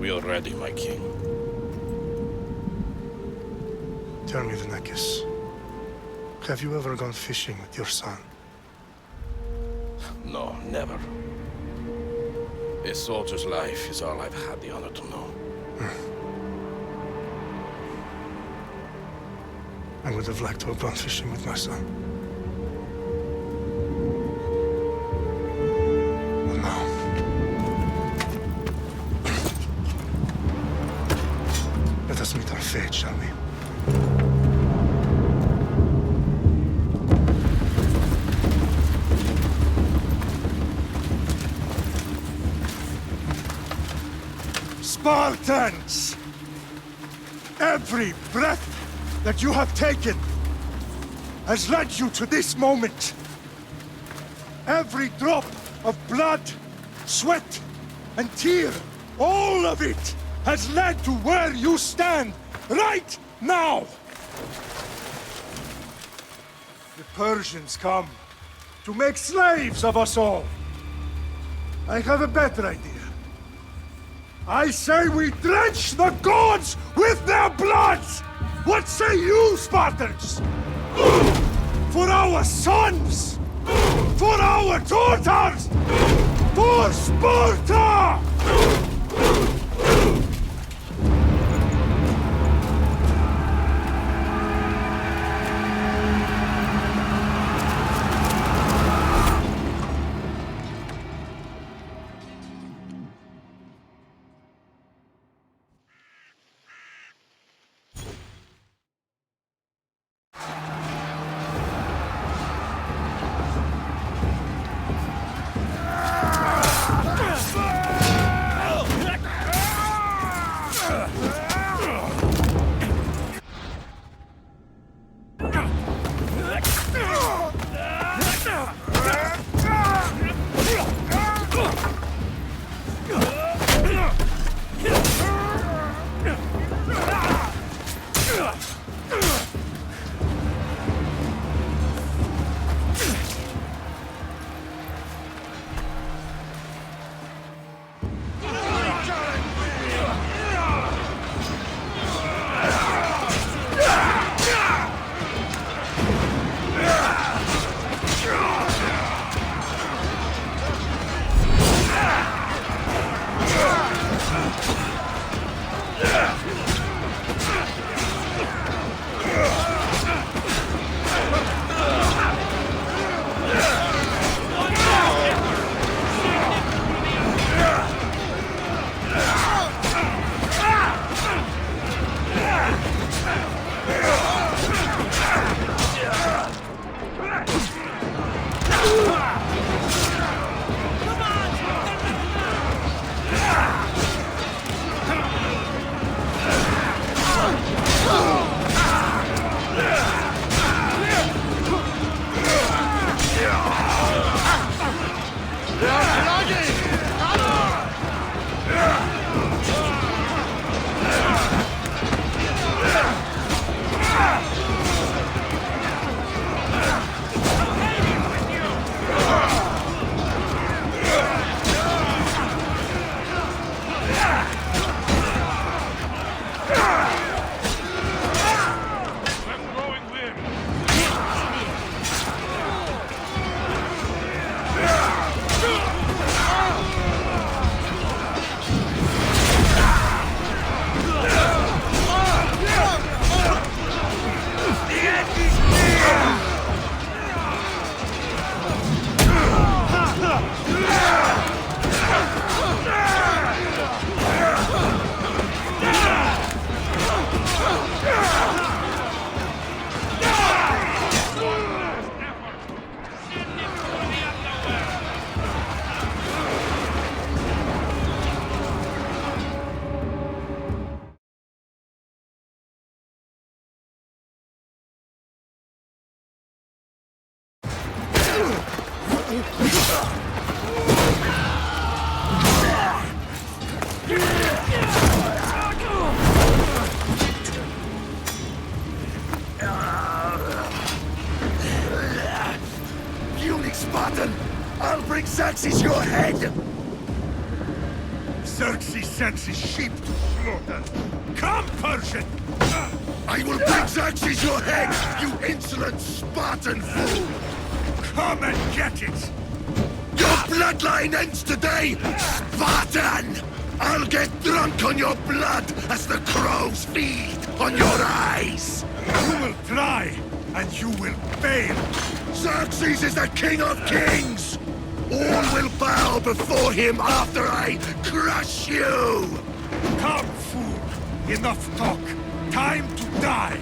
We are ready, my king. Tell me, Vinakis, have you ever gone fishing with your son? No, never. A soldier's life is all I've had the honor to know. I would have liked to have gone fishing with my son. But now... let us meet our fate, shall we? Spartans! Every breath that you have taken has led you to this moment. Every drop of blood, sweat, and tear, all of it has led to where you stand right now. The Persians come to make slaves of us all. I have a better idea. I say we drench the gods with their bloods! What say you, Spartans? For our sons! For our daughters! For Sparta! Spartan! I'll bring Xerxes your head! Xerxes sends his sheep to slaughter. Come, Persian! I will bring Xerxes your head, you insolent Spartan fool! Come and get it! Your bloodline ends today, Spartan! I'll get drunk on your blood as the crows feed on your eyes! You will try, and you will fail! Xerxes is the king of kings! All will bow before him after I crush you! Come, fool! Enough talk! Time to die!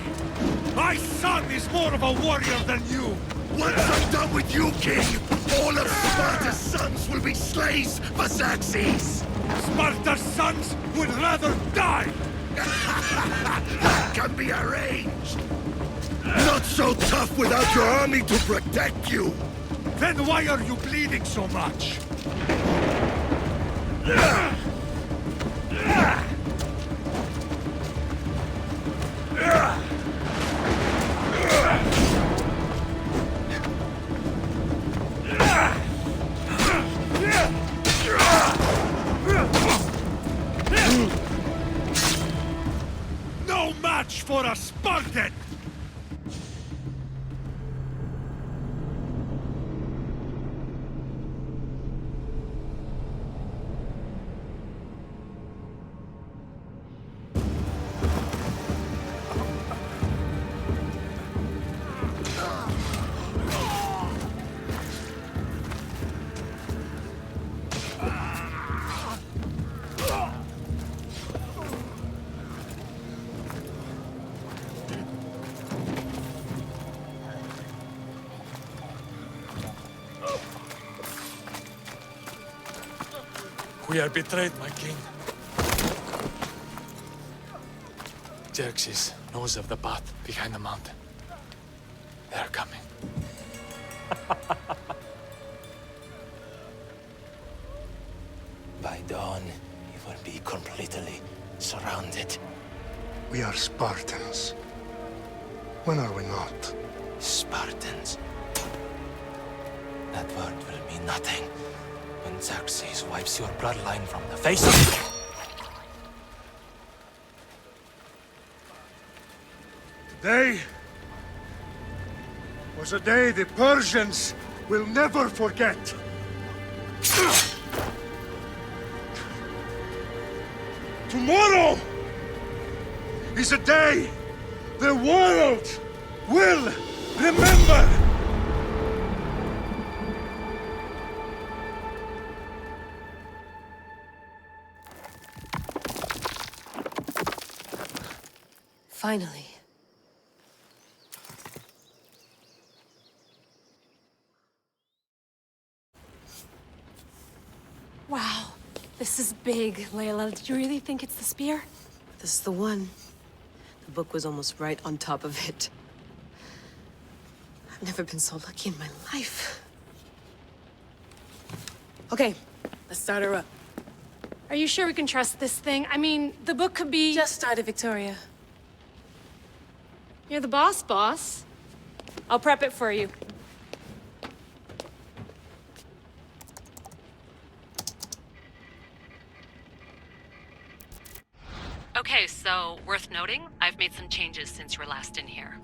My son is more of a warrior than you! Once I'm done with you, king, all of Sparta's sons will be slaves for Xerxes! Sparta's sons would rather die! That can be arranged! Not so tough without your army to protect you! Then why are you bleeding so much? No match for a Spartan! We are betrayed, my king. Xerxes knows of the path behind the mountain. They are coming. By dawn, you will be completely surrounded. We are Spartans. When are we not? Spartans. That word will mean nothing when Xerxes wipes your bloodline from the face of... Today was a day the Persians will never forget. Tomorrow is a day the world will remember. Finally. Wow, this is big, Layla. Did you really think it's the spear? This is the one. The book was almost right on top of it. I've never been so lucky in my life. Okay, let's start her up. Are you sure we can trust this thing? I mean, the book could be... Just started, Victoria. You're the boss. I'll prep it for you. Okay, so worth noting, I've made some changes since you were last in here.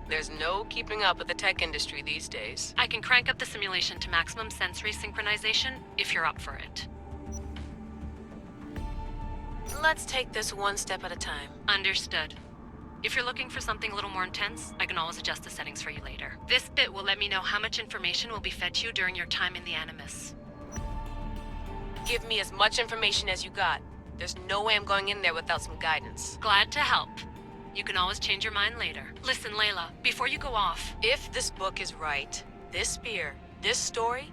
There's no keeping up with the tech industry these days. I can crank up the simulation to maximum sensory synchronization if you're up for it. Let's take this one step at a time. Understood. If you're looking for something a little more intense, I can always adjust the settings for you later. This bit will let me know how much information will be fed to you during your time in the Animus. Give me as much information as you got. There's no way I'm going in there without some guidance. Glad to help. You can always change your mind later. Listen, Layla, before you go off... If this book is right, this spear, this story,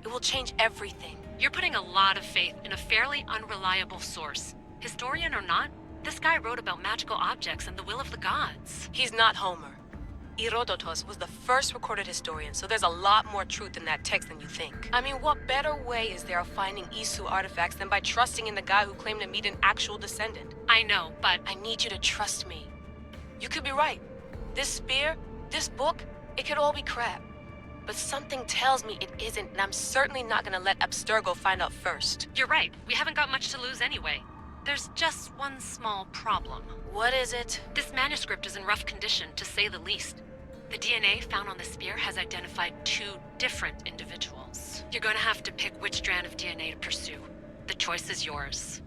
it will change everything. You're putting a lot of faith in a fairly unreliable source. Historian or not, this guy wrote about magical objects and the will of the gods. He's not Homer. Herodotus was the first recorded historian, so there's a lot more truth in that text than you think. I mean, what better way is there of finding Isu artifacts than by trusting in the guy who claimed to meet an actual descendant? I know, but... I need you to trust me. You could be right. This spear, this book, it could all be crap. But something tells me it isn't, and I'm certainly not gonna let Abstergo find out first. You're right. We haven't got much to lose anyway. There's just one small problem. What is it? This manuscript is in rough condition, to say the least. The DNA found on the spear has identified 2 different individuals. You're gonna have to pick which strand of DNA to pursue. The choice is yours.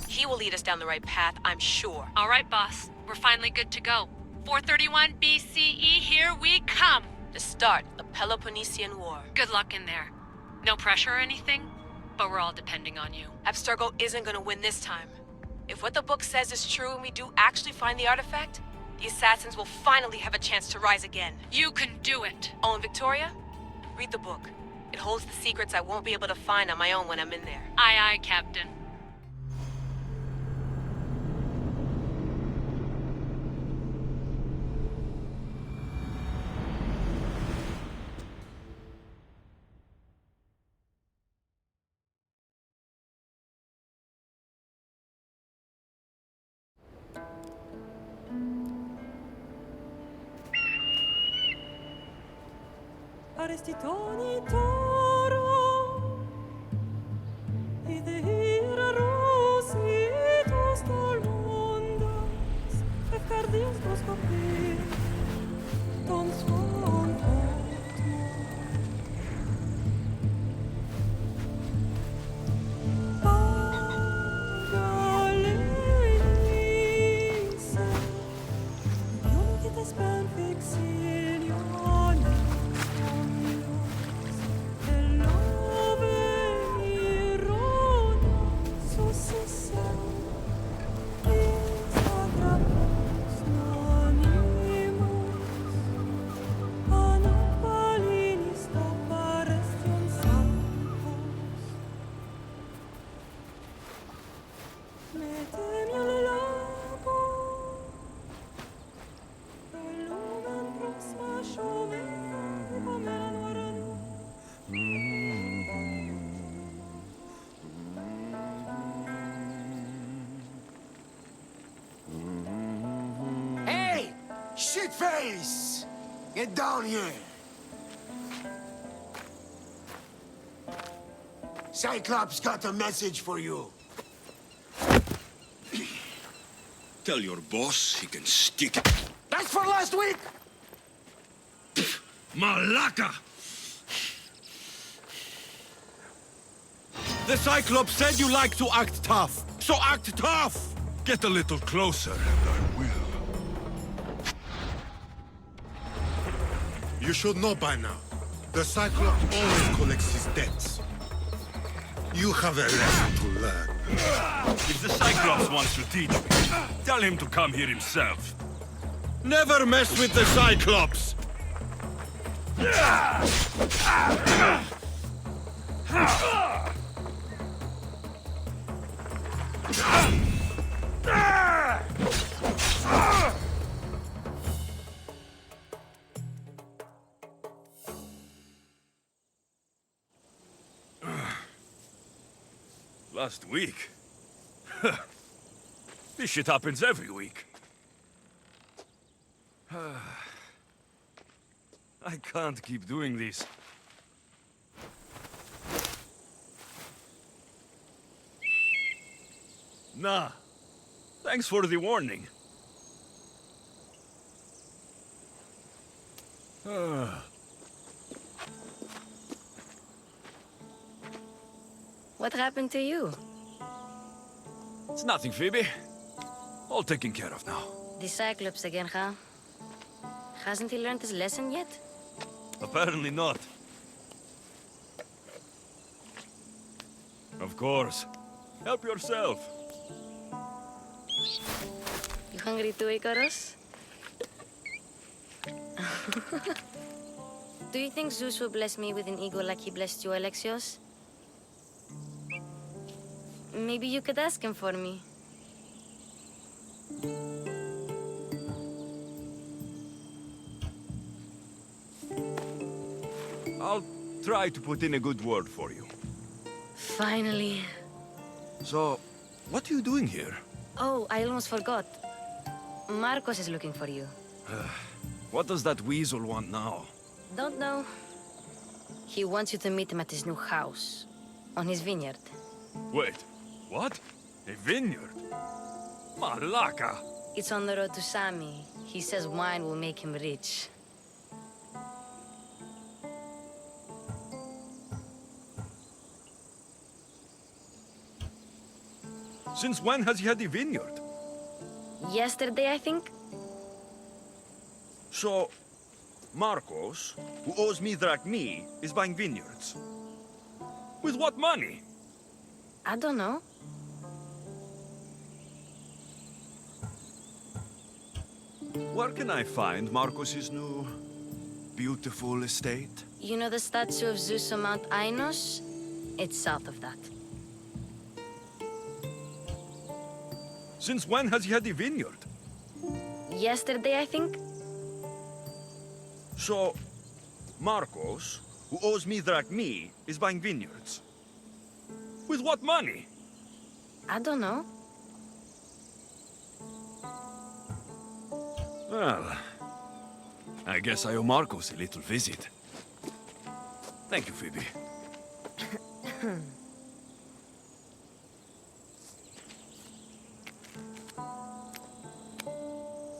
He will lead us down the right path, I'm sure. All right, boss. We're finally good to go. 431 BCE, here we come! To start the Peloponnesian War. Good luck in there. No pressure or anything, but we're all depending on you. Abstergo isn't gonna win this time. If what the book says is true and we do actually find the artifact, the assassins will finally have a chance to rise again. You can do it! Oh, and Victoria? Read the book. It holds the secrets I won't be able to find on my own when I'm in there. Aye, aye, Captain. Arrestitoni toro, idehira rositos tolmondas, efcardios proskopir, ton svon potmo. Pagalenisa, unititas ben fixilione. Hey! Shitface! Get down here! Cyclops got a message for you. Tell your boss he can stick it. That's for last week! Malaka! The Cyclops said you like to act tough, so act tough! Get a little closer, and I will. You should know by now. The Cyclops always collects his debts. You have a lesson to learn. If the Cyclops wants to teach me, tell him to come here himself. Never mess with the Cyclops! Last week? This shit happens every week. I can't keep doing this. Nah. Thanks for the warning. What happened to you? It's nothing, Phoebe. All taken care of now. The Cyclops again, huh? Hasn't he learned his lesson yet? Apparently not. Of course. Help yourself. You hungry too, Icarus? Do you think Zeus will bless me with an ego like he blessed you, Alexios? Maybe you could ask him for me. I'll try to put in a good word for you. Finally. So, what are you doing here? Oh, I almost forgot. Marcos is looking for you. What does that weasel want now? Don't know. He wants you to meet him at his new house. On his vineyard. Wait, what? A vineyard? Malaka! It's on the road to Sami. He says wine will make him rich. Since when has he had a vineyard? Yesterday, I think? So, Marcos, who owes me drachmi, is buying vineyards. With what money? I don't know. Where can I find Marcos's new, beautiful estate? You know the statue of Zeus on Mount Ainos? It's south of that. Since when has he had a vineyard? Yesterday, I think? So, Marcos, who owes me drachmi, is buying vineyards. With what money? I don't know. Well, I guess I owe Marcos a little visit. Thank you, Phoebe.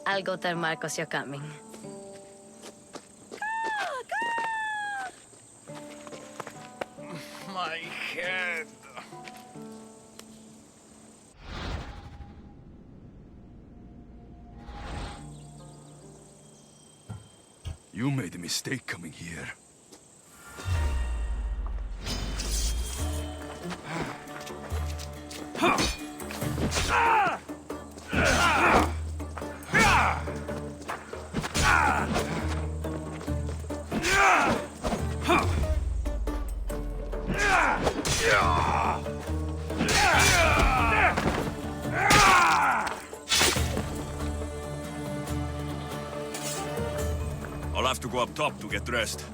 I'll go tell Marcos you're coming. My head. You made a mistake coming here. I'll have to go up top to get dressed.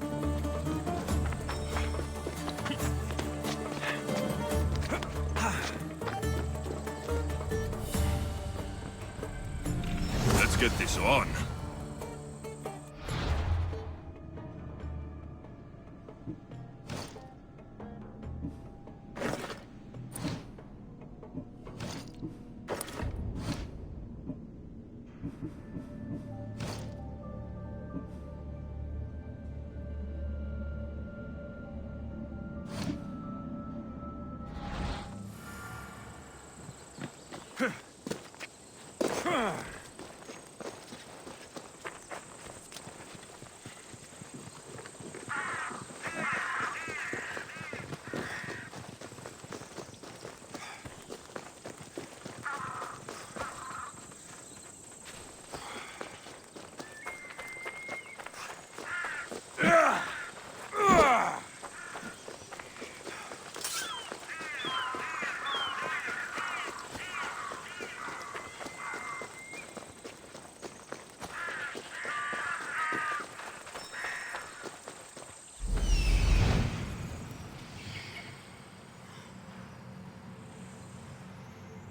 Let's get this on.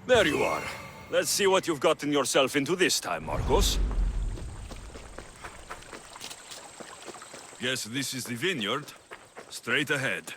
There you are. Let's see what you've gotten yourself into this time, Marcos. Guess this is the vineyard. Straight ahead.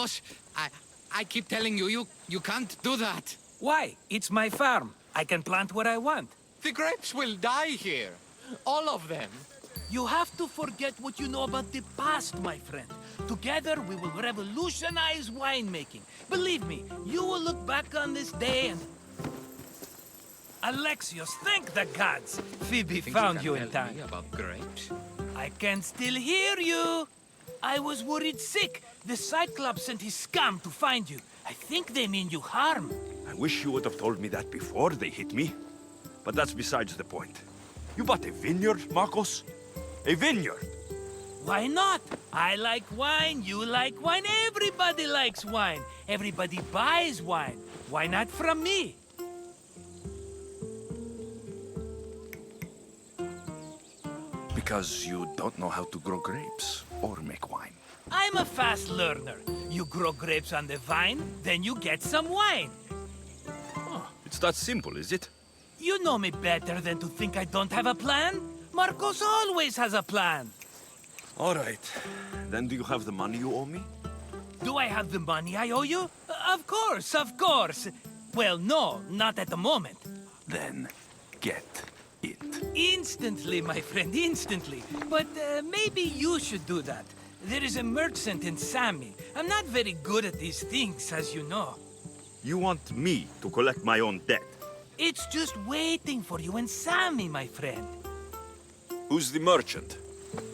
Marcos, I keep telling you, you can't do that. Why? It's my farm. I can plant what I want. The grapes will die here. All of them. You have to forget what you know about the past, my friend. Together, we will revolutionize winemaking. Believe me, you will look back on this day and... Alexios, thank the gods! Phoebe found you in time. About grapes? I can still hear you. I was worried sick. The Cyclops sent his scum to find you. I think they mean you harm. I wish you would have told me that before they hit me. But that's besides the point. You bought a vineyard, Marcos? A vineyard? Why not? I like wine, you like wine, everybody likes wine. Everybody buys wine. Why not from me? Because you don't know how to grow grapes or make wine. I'm a fast learner. You grow grapes on the vine, then you get some wine. Oh, it's that simple, is it? You know me better than to think I don't have a plan. Marcos always has a plan. All right. Then do you have the money you owe me? Do I have the money I owe you? Of course, of course. Well, no, not at the moment. Then get it. Instantly, my friend, instantly. But maybe you should do that. There is a merchant in Sami. I'm not very good at these things, as you know. You want me to collect my own debt? It's just waiting for you in Sami, my friend. Who's the merchant?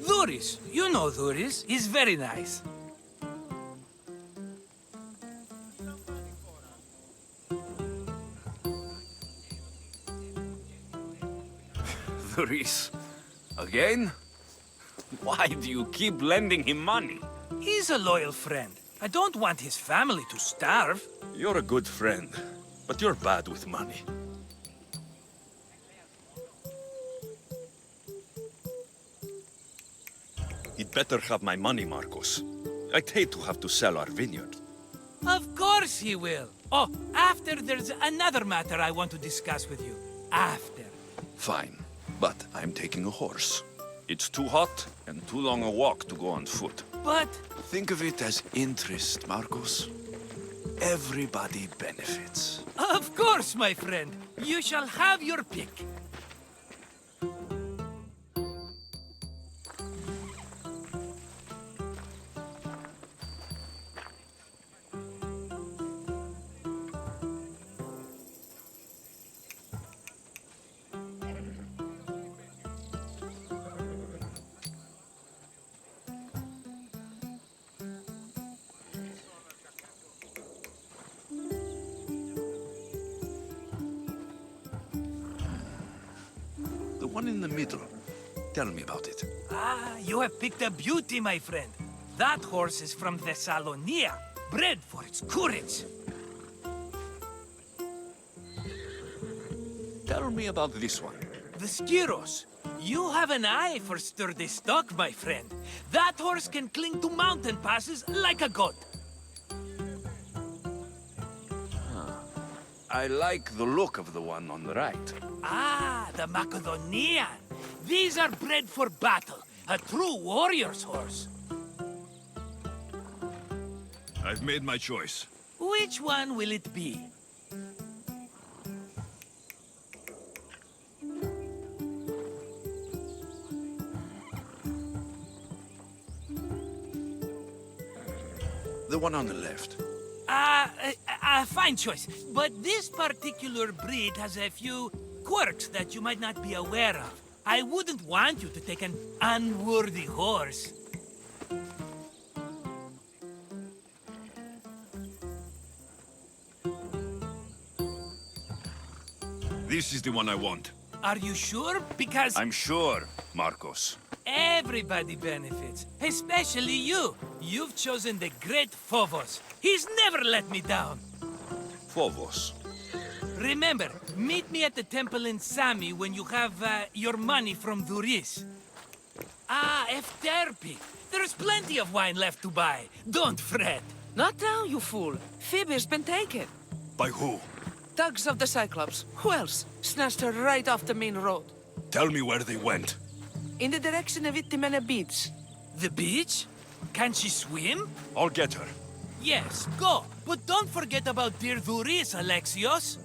Duris. You know Duris. He's very nice. Duris? Again? Why do you keep lending him money? He's a loyal friend. I don't want his family to starve. You're a good friend, but you're bad with money. He'd better have my money, Marcos. I'd hate to have to sell our vineyard. Of course he will. Oh, after there's another matter I want to discuss with you. After. Fine, but I'm taking a horse. It's too hot and too long a walk to go on foot. But... Think of it as interest, Marcos. Everybody benefits. Of course, my friend. You shall have your pick. The one in the middle. Tell me about it. Ah, you have picked a beauty, my friend. That horse is from Thessalonia, bred for its courage. Tell me about this one. The Skiros. You have an eye for sturdy stock, my friend. That horse can cling to mountain passes like a goat. I like the look of the one on the right. Ah, the Macedonian. These are bred for battle. A true warrior's horse. I've made my choice. Which one will it be? The one on the left. Fine choice. But this particular breed has a few quirks that you might not be aware of. I wouldn't want you to take an unworthy horse. This is the one I want. Are you sure? Because... I'm sure, Marcos. Everybody benefits, especially you. You've chosen the great Phobos. He's never let me down. Phobos. Remember, meet me at the temple in Sami when you have your money from Duris. Ah, Efterpi. There's plenty of wine left to buy. Don't fret. Not now, you fool. Phoebe's been taken. By who? Thugs of the Cyclops. Who else? Snatched her right off the main road. Tell me where they went. In the direction of Itimena Beach. The beach? Can she swim? I'll get her. Yes, go. But don't forget about dear Duris, Alexios.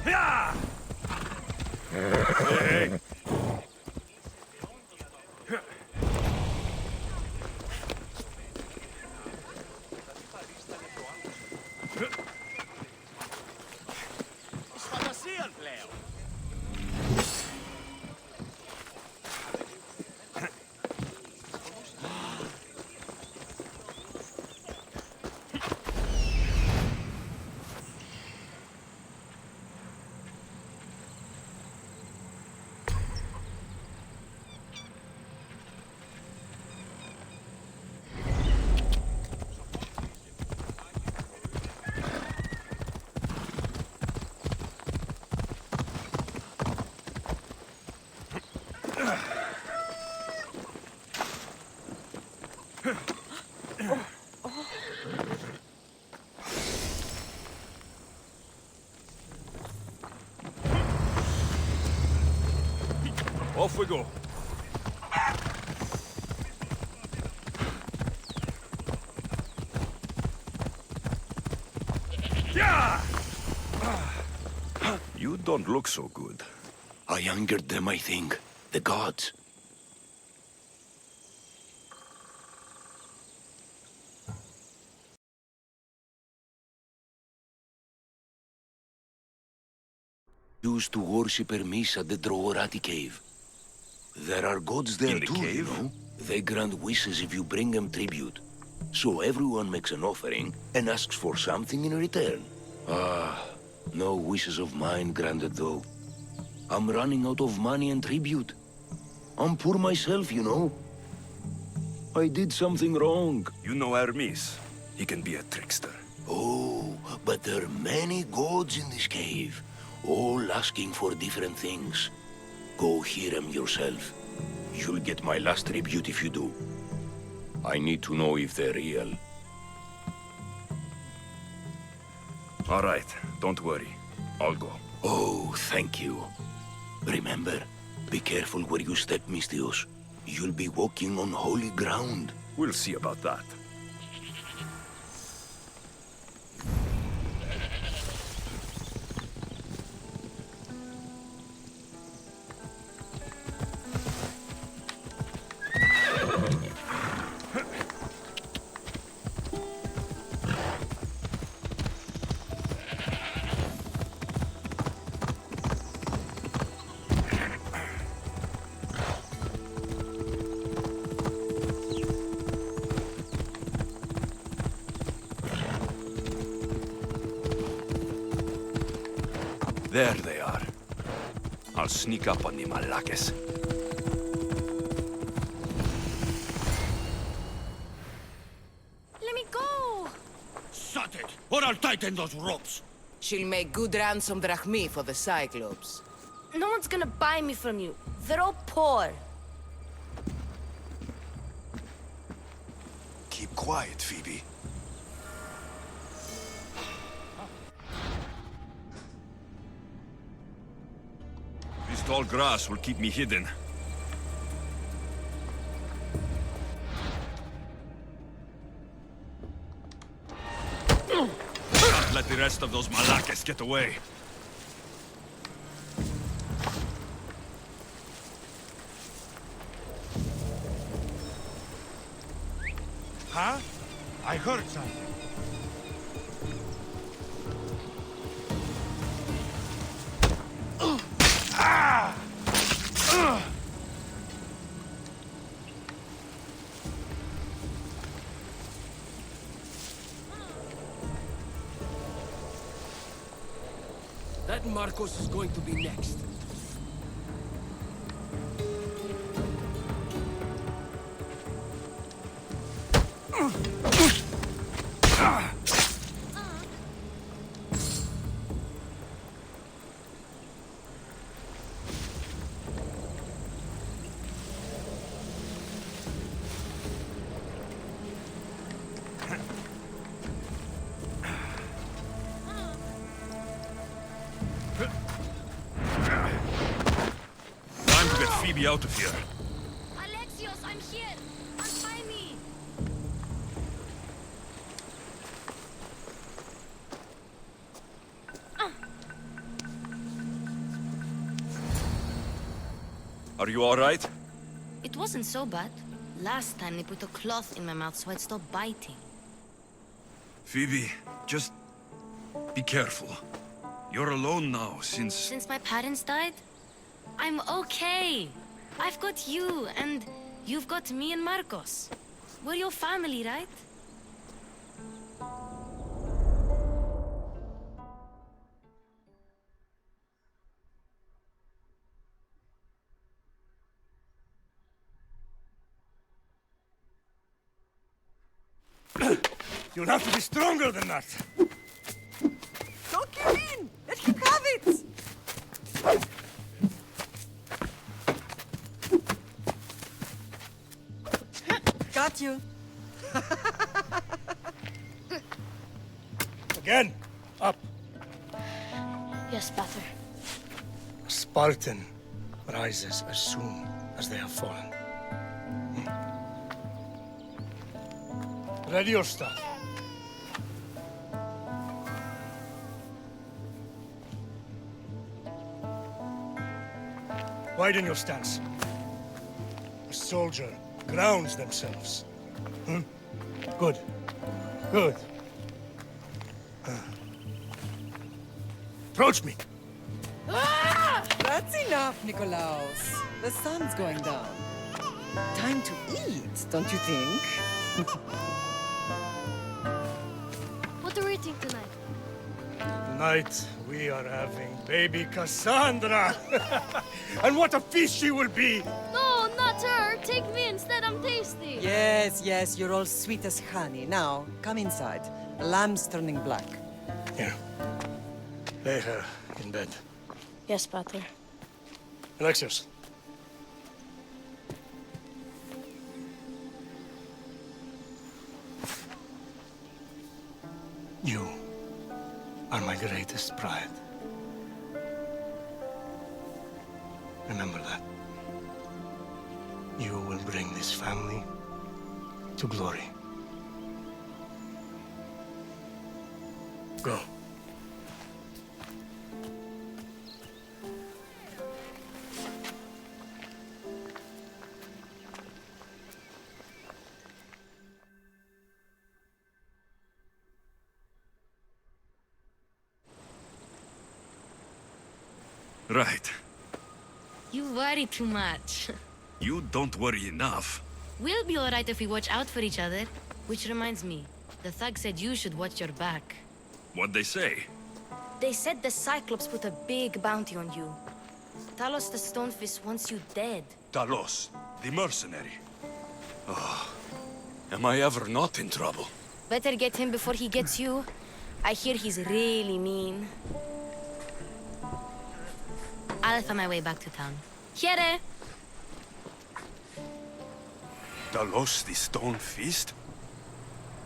Hey! Off we go. You don't look so good. I angered them, I think. The gods. Used to worship Hermes at the Droorati cave. There are gods there too, you know. They grant wishes if you bring them tribute. So everyone makes an offering and asks for something in return. Ah, no wishes of mine granted though. I'm running out of money and tribute. I'm poor myself, you know. I did something wrong. You know Hermes. He can be a trickster. Oh, but there are many gods in this cave, all asking for different things. Go hear them yourself. You'll get my last tribute if you do. I need to know if they're real. All right, don't worry. I'll go. Oh, thank you. Remember, be careful where you step, Mistios. You'll be walking on holy ground. We'll see about that. There they are. I'll sneak up on the Malakes. Let me go! Shut it, or I'll tighten those ropes. She'll make good ransom drachmi for the Cyclops. No one's gonna buy me from you. They're all poor. Keep quiet, Phoebe. This tall grass will keep me hidden. Can't let the rest of those Malakes get away. Huh? I heard something. That Marcos is going to be next. Phoebe out of here. Alexios! Are you alright? It wasn't so bad. Last time they put a cloth in my mouth so I'd stop biting. Phoebe, just be careful. You're alone now since... Since my parents died? I'm okay. I've got you, and you've got me and Marcos. We're your family, right? You'll have to be stronger than that. Don't give in! Let him have it! Got you. Again. Up. Yes, Pater. A Spartan rises as soon as they have fallen. Ready your stuff. Widen your stance. A soldier grounds themselves. Good. Good. Approach me. That's enough, Nikolaus. The sun's going down. Time to eat, don't you think? What are we eating tonight? Tonight, we are having baby Cassandra. And what a feast she will be! No, not her! Take me instead, I'm tasty! Yes, yes, you're all sweet as honey. Now, come inside. The lamb's turning black. Here. Lay her in bed. Yes, Pater. Alexios. You are my greatest pride. Remember that. You will bring this family to glory. Go. Right. You worry too much. You don't worry enough. We'll be alright if we watch out for each other. Which reminds me, the thug said you should watch your back. What'd they say? They said the Cyclops put a big bounty on you. Talos the Stonefist wants you dead. Talos, the mercenary. Oh, am I ever not in trouble? Better get him before he gets you. I hear he's really mean. I'll find my way back to town. Here! Talos, the Stone Fist?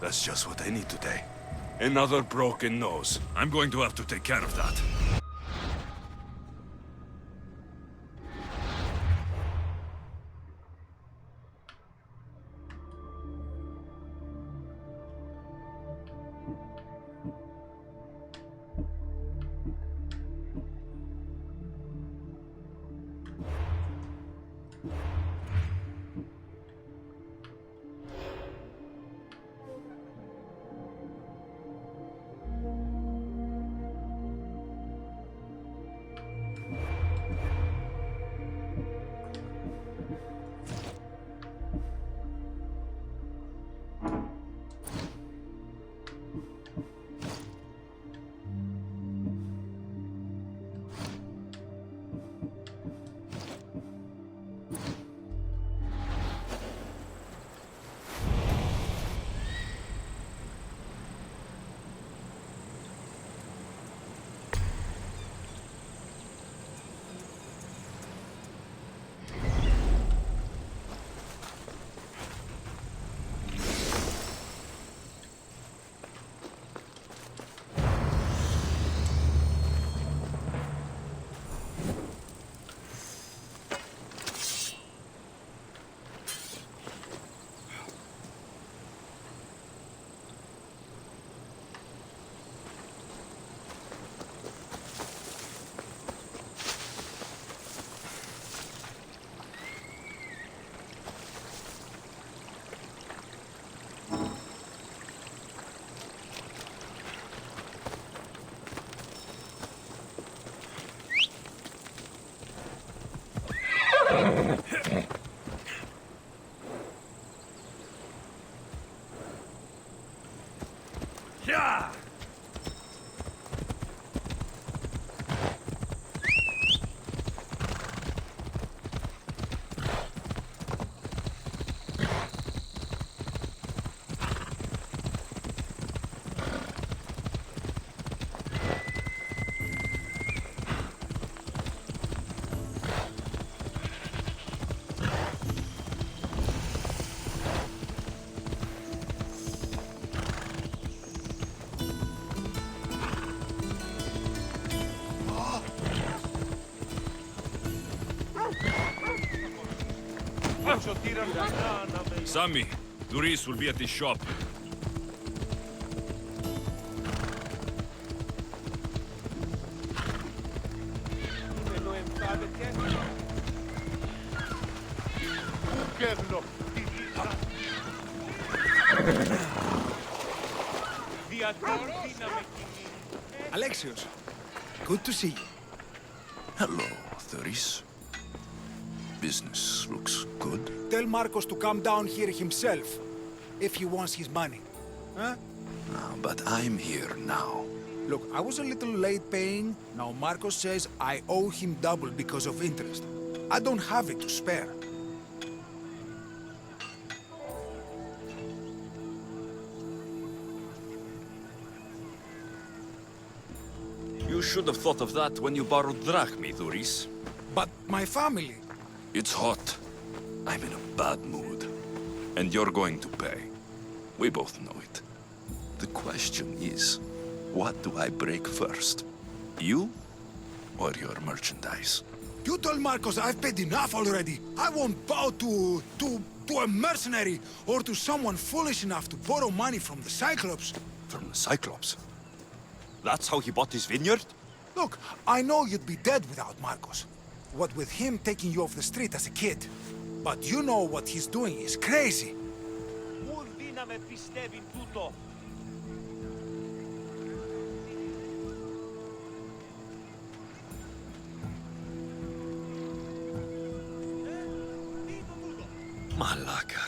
That's just what I need today. Another broken nose. I'm going to have to take care of that. Sammy, Duris will be at the shop. Alexios, good to see you. Hello, Duris. Business looks good. Tell Marcos to come down here himself, if he wants his money. Huh? No, but I'm here now. Look, I was a little late paying. Now Marcos says I owe him double because of interest. I don't have it to spare. You should have thought of that when you borrowed drachmi, Duris. But my family... It's hot. I'm in a bad mood. And you're going to pay. We both know it. The question is, what do I break first? You or your merchandise? You told Marcos I've paid enough already. I won't bow to a mercenary or to someone foolish enough to borrow money from the Cyclops. From the Cyclops? That's how he bought his vineyard? Look, I know you'd be dead without Marcos. What with him taking you off the street as a kid. But you know what he's doing is crazy. Malaka.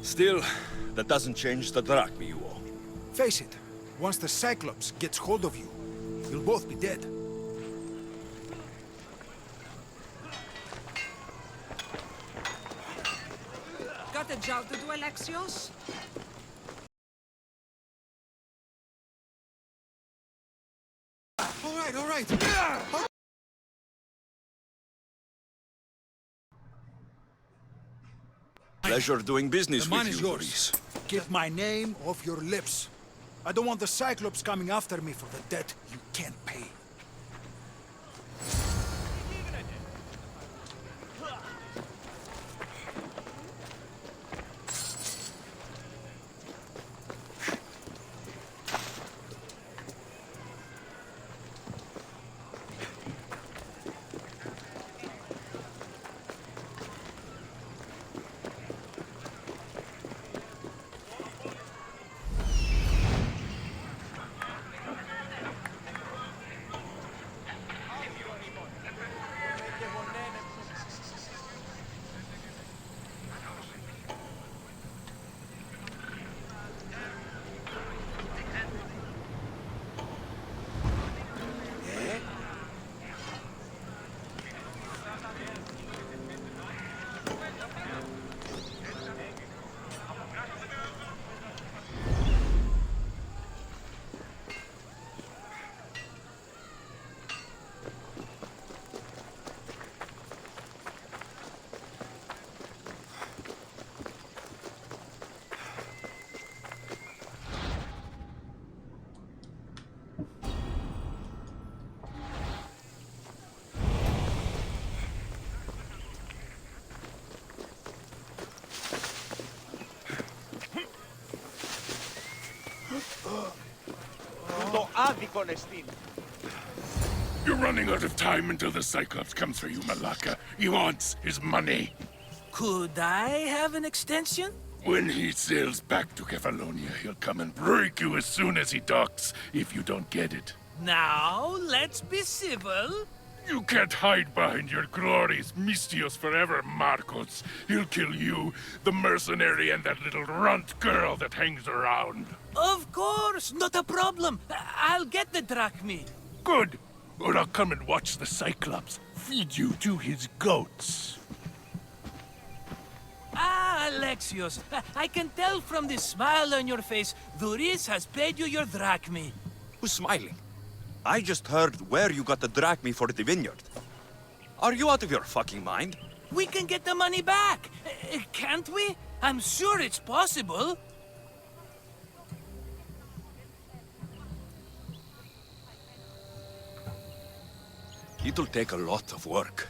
Still, that doesn't change the drachmi you owe. Face it, once the Cyclops gets hold of you, you'll both be dead. Got a job to do, Alexios? All right. Pleasure doing business The with money's you, yours. Get my name off your lips. I don't want the Cyclops coming after me for the debt you can't pay. You're running out of time until the Cyclops comes for you, Malaka. He wants his money. Could I have an extension? When he sails back to Kefalonia, he'll come and break you as soon as he docks, if you don't get it. Now, let's be civil. You can't hide behind your glories, Mistios forever, Marcos. He'll kill you, the mercenary, and that little runt girl that hangs around. Of course, not a problem. I'll get the drachmi. Good. Or I'll come and watch the Cyclops feed you to his goats. Ah, Alexios, I can tell from the smile on your face, Duris has paid you your drachmi. Who's smiling? I just heard where you got the drachmi for the vineyard. Are you out of your fucking mind? We can get the money back, can't we? I'm sure it's possible. It'll take a lot of work.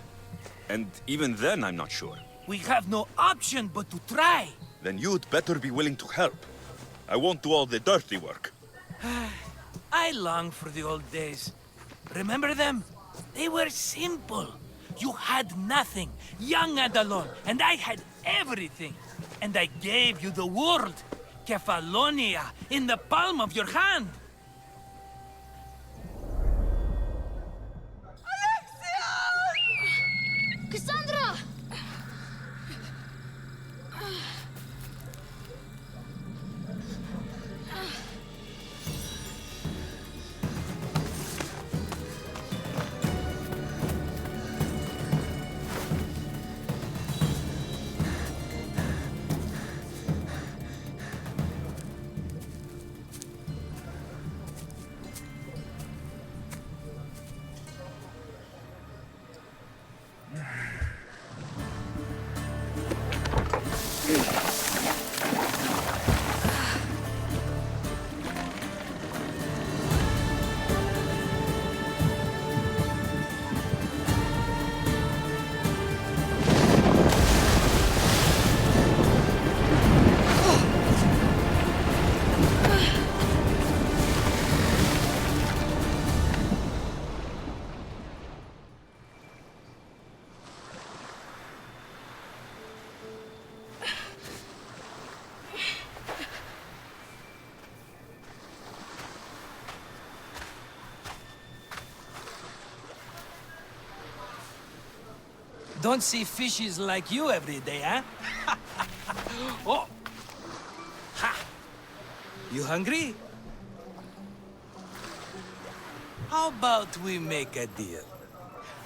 And even then, I'm not sure. We have no option but to try. Then you'd better be willing to help. I won't do all the dirty work. I long for the old days. Remember them? They were simple. You had nothing, young and alone, and I had everything. And I gave you the world, Kefalonia, in the palm of your hand. Cassandra! Don't see fishes like you every day, huh? Oh! Ha! You hungry? How about we make a deal?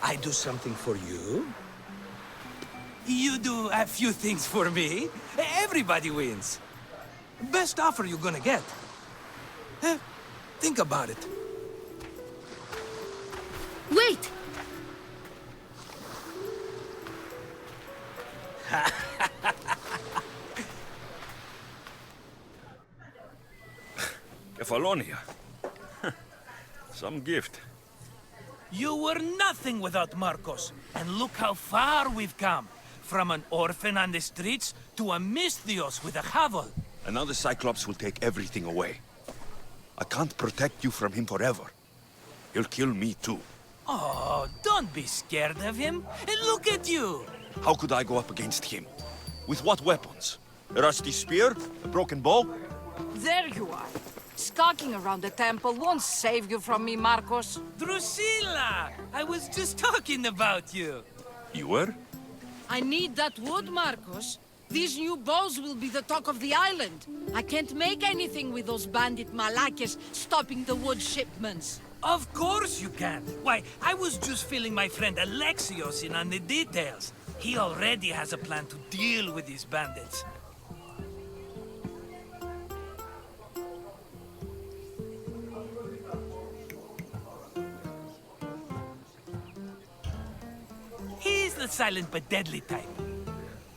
I do something for you. You do a few things for me. Everybody wins. Best offer you're gonna get. Think about it. Wait! Kefalonia. Some gift. You were nothing without Marcos. And look how far we've come. From an orphan on the streets to a Misthios with a hovel. And now the Cyclops will take everything away. I can't protect you from him forever. He'll kill me too. Oh, don't be scared of him. And look at you. How could I go up against him? With what weapons? A rusty spear? A broken bow? There you are. Skulking around the temple won't save you from me, Marcos. Drusilla! I was just talking about you. You were? I need that wood, Marcos. These new bows will be the talk of the island. I can't make anything with those bandit malakes stopping the wood shipments. Of course you can. Why, I was just filling my friend Alexios in on the details. He already has a plan to deal with these bandits. He's the silent but deadly type.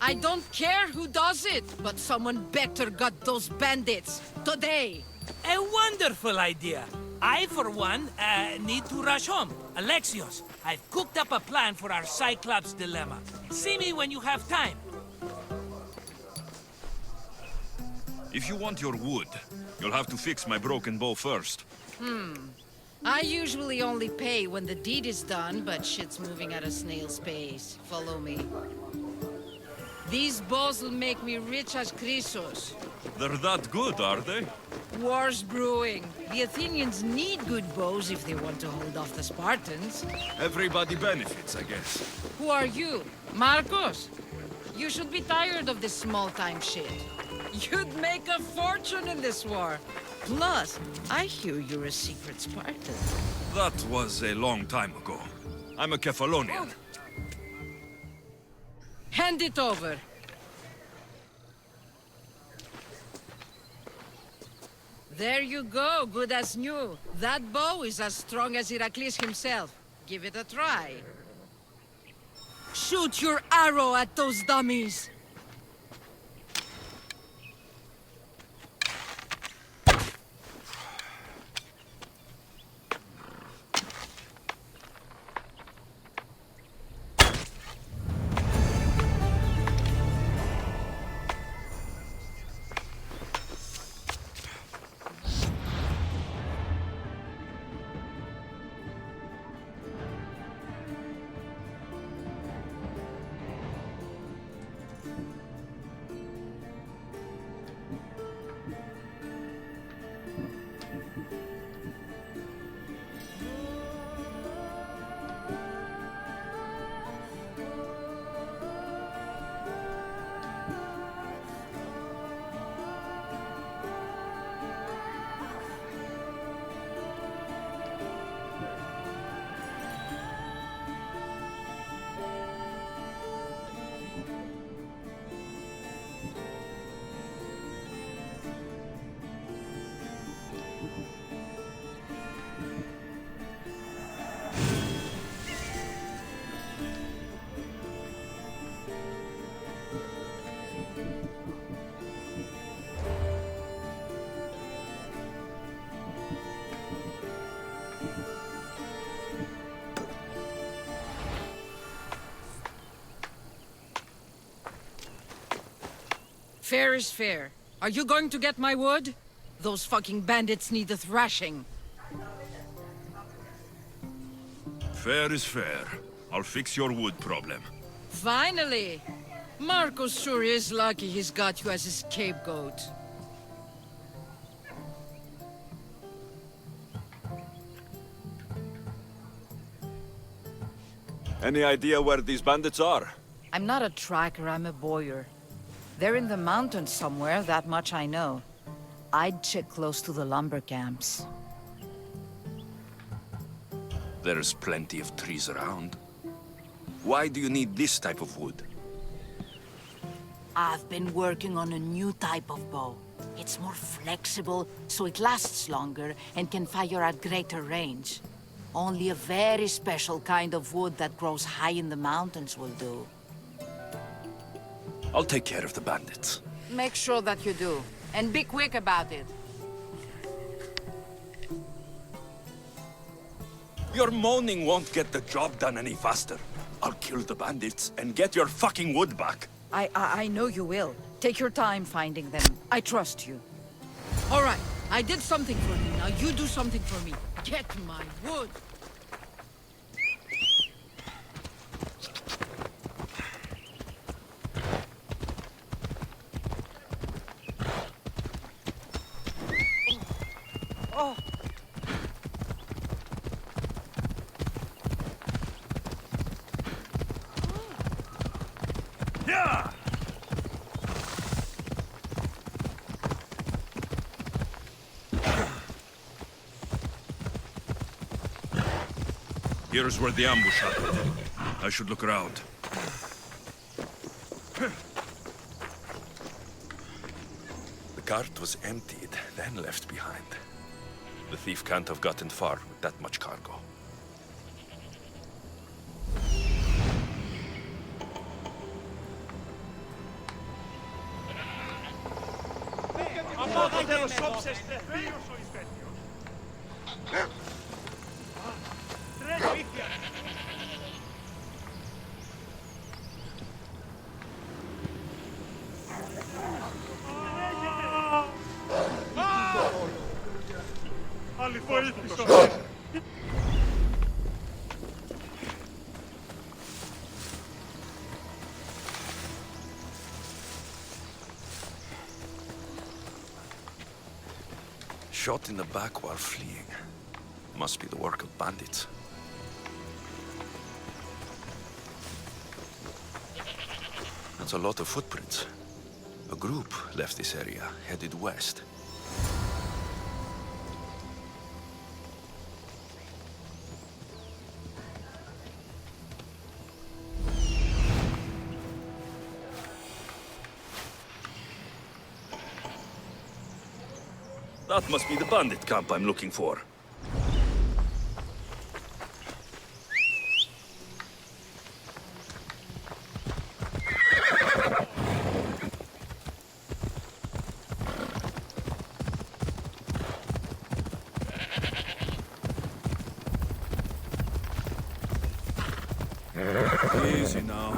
I don't care who does it, but someone better got those bandits. Today. A wonderful idea. I, for one, need to rush home. Alexios, I've cooked up a plan for our Cyclops dilemma. See me when you have time. If you want your wood, you'll have to fix my broken bow first. I usually only pay when the deed is done, but shit's moving at a snail's pace. Follow me. These bows will make me rich as Chrysos. They're that good, are they? War's brewing. The Athenians need good bows if they want to hold off the Spartans. Everybody benefits, I guess. Who are you? Marcos? You should be tired of this small-time shit. You'd make a fortune in this war. Plus, I hear you're a secret Spartan. That was a long time ago. I'm a Kefalonian. Hand it over. There you go, good as new. That bow is as strong as Heracles himself. Give it a try. Shoot your arrow at those dummies! Fair is fair. Are you going to get my wood? Those fucking bandits need a thrashing. Fair is fair. I'll fix your wood problem. Finally! Marcos sure is lucky he's got you as his scapegoat. Any idea where these bandits are? I'm not a tracker, I'm a boyer. They're in the mountains somewhere, that much I know. I'd check close to the lumber camps. There's plenty of trees around. Why do you need this type of wood? I've been working on a new type of bow. It's more flexible, so it lasts longer and can fire at greater range. Only a very special kind of wood that grows high in the mountains will do. I'll take care of the bandits. Make sure that you do, and be quick about it. Your moaning won't get the job done any faster. I'll kill the bandits and get your fucking wood back. I know you will. Take your time finding them. I trust you. All right, I did something for you. Now you do something for me. Get my wood. Oh. Yeah! Here's where the ambush happened. I should look around. The cart was emptied, then left behind. The thief can't have gotten far with that much cargo. Shot in the back while fleeing. Must be the work of bandits. That's a lot of footprints. A group left this area, headed west. That must be the bandit camp I'm looking for. Easy now.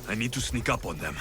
I need to sneak up on them.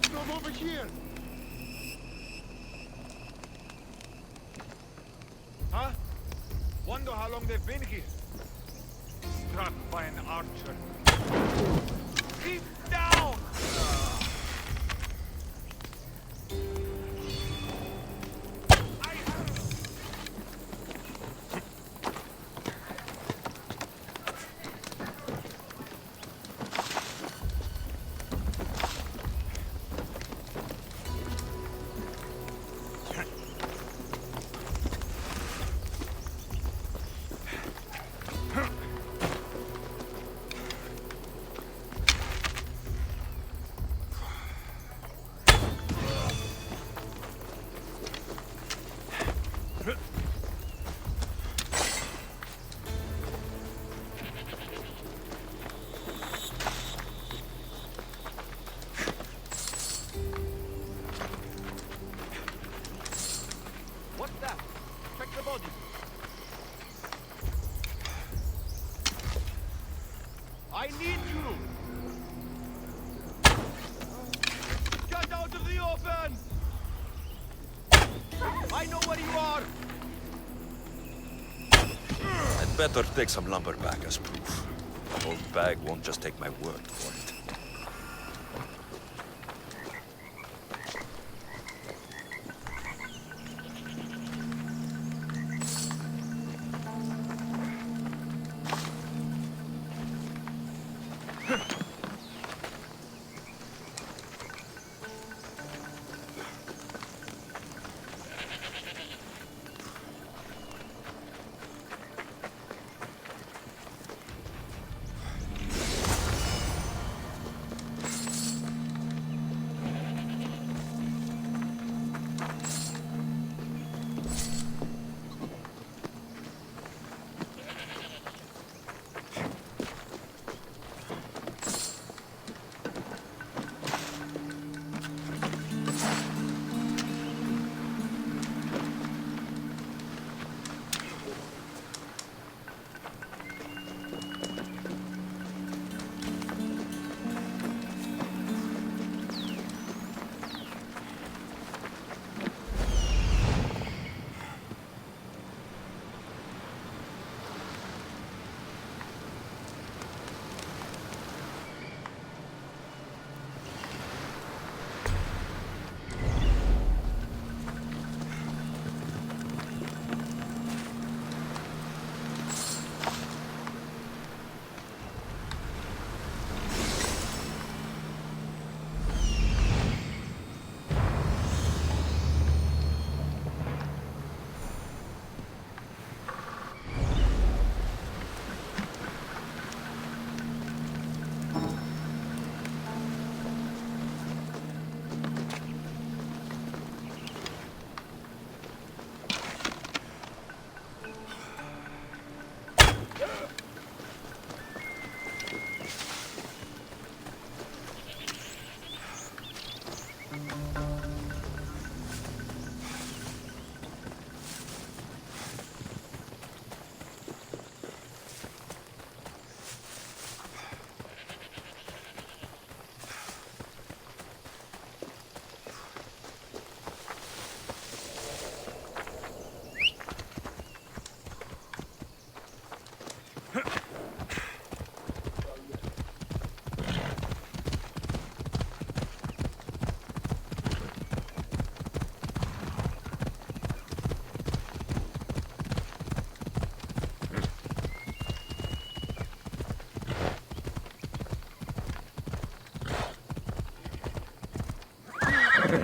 think from over here? Huh? Wonder how long they've been here. Struck by an archer. Keep down! What's that? Check the body. I need you! Get out of the open! I know where you are! I'd better take some lumber back as proof. Old bag won't just take my word for it.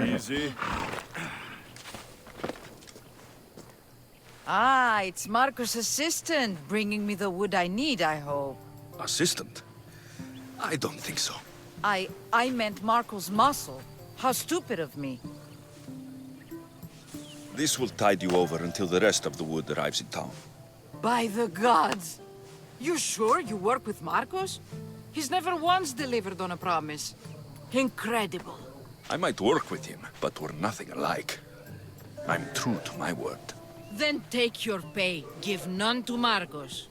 Easy. Ah, it's Marco's assistant, bringing me the wood I need, I hope. Assistant? I don't think so. I meant Marco's muscle. How stupid of me. This will tide you over until the rest of the wood arrives in town. By the gods! You sure you work with Marcos? He's never once delivered on a promise. Incredible. I might work with him, but we're nothing alike. I'm true to my word. Then take your pay. Give none to Marcos.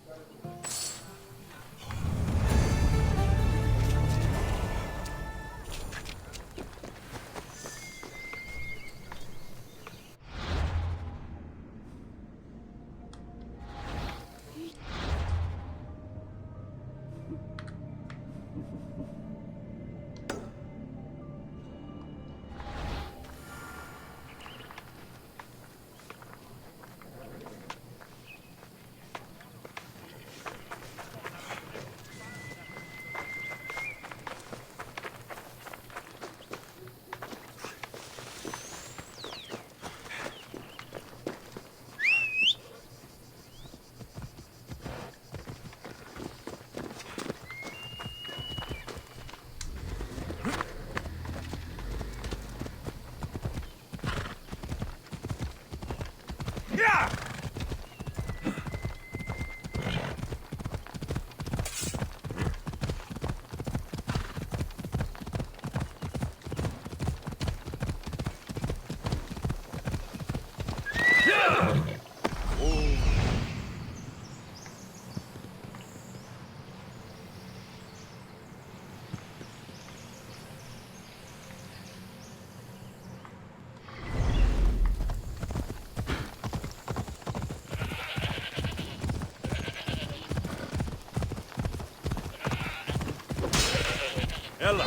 Ella!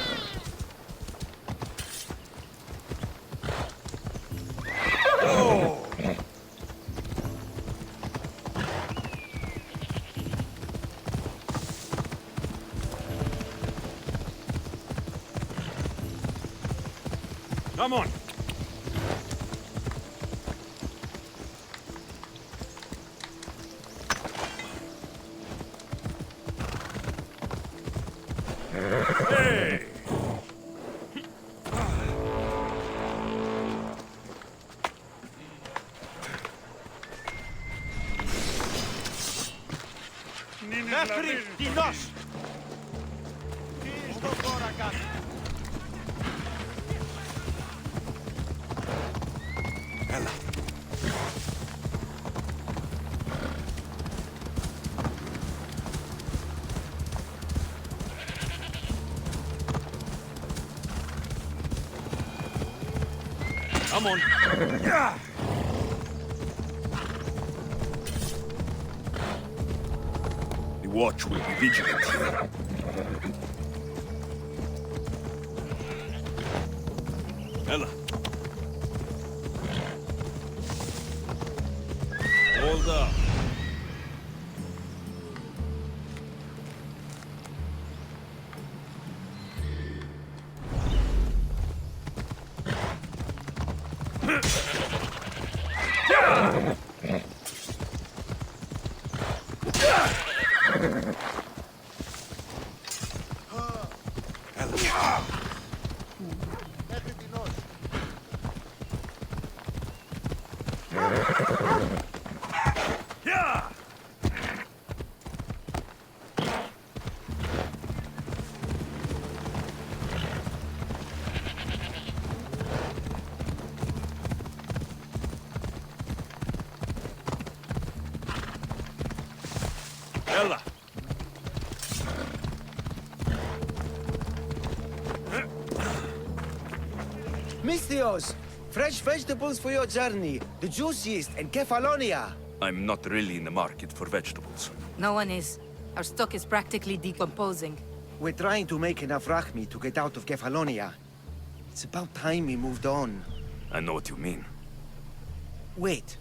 Oh! Come on! Hey! Μέχρι τεινός! Εδώ τώρα κάτω! Έλα. Come on. Yeah. The watch will be vigilant here. Ella. Hold up. Ella! Misthios! Fresh vegetables for your journey. The juiciest in Kefalonia. I'm not really in the market for vegetables. No one is. Our stock is practically decomposing. We're trying to make enough Rachmi to get out of Kefalonia. It's about time we moved on. I know what you mean. Wait.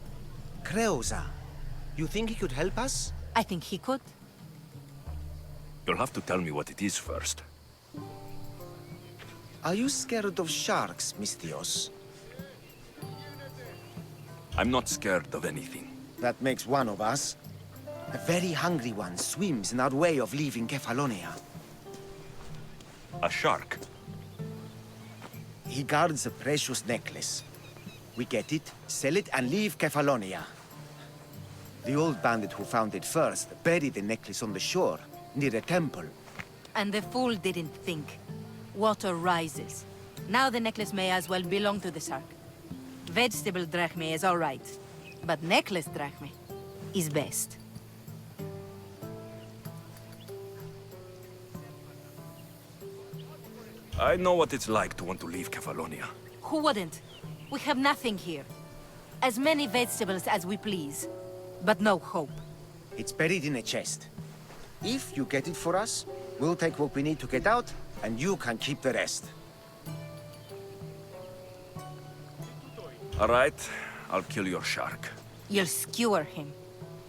Creosa. You think he could help us? I think he could. You'll have to tell me what it is first. Are you scared of sharks, Misthios? I'm not scared of anything. That makes one of us. A very hungry one swims in our way of leaving Kefalonia. A shark? He guards a precious necklace. We get it, sell it, and leave Kefalonia. The old bandit who found it first buried the necklace on the shore, near a temple. And the fool didn't think. Water rises. Now the necklace may as well belong to the shark. Vegetable drachme is all right, but necklace drachme is best. I know what it's like to want to leave Kefalonia. Who wouldn't? We have nothing here. As many vegetables as we please, but no hope. It's buried in a chest. If you get it for us, we'll take what we need to get out, and you can keep the rest. All right, I'll kill your shark. You'll skewer him.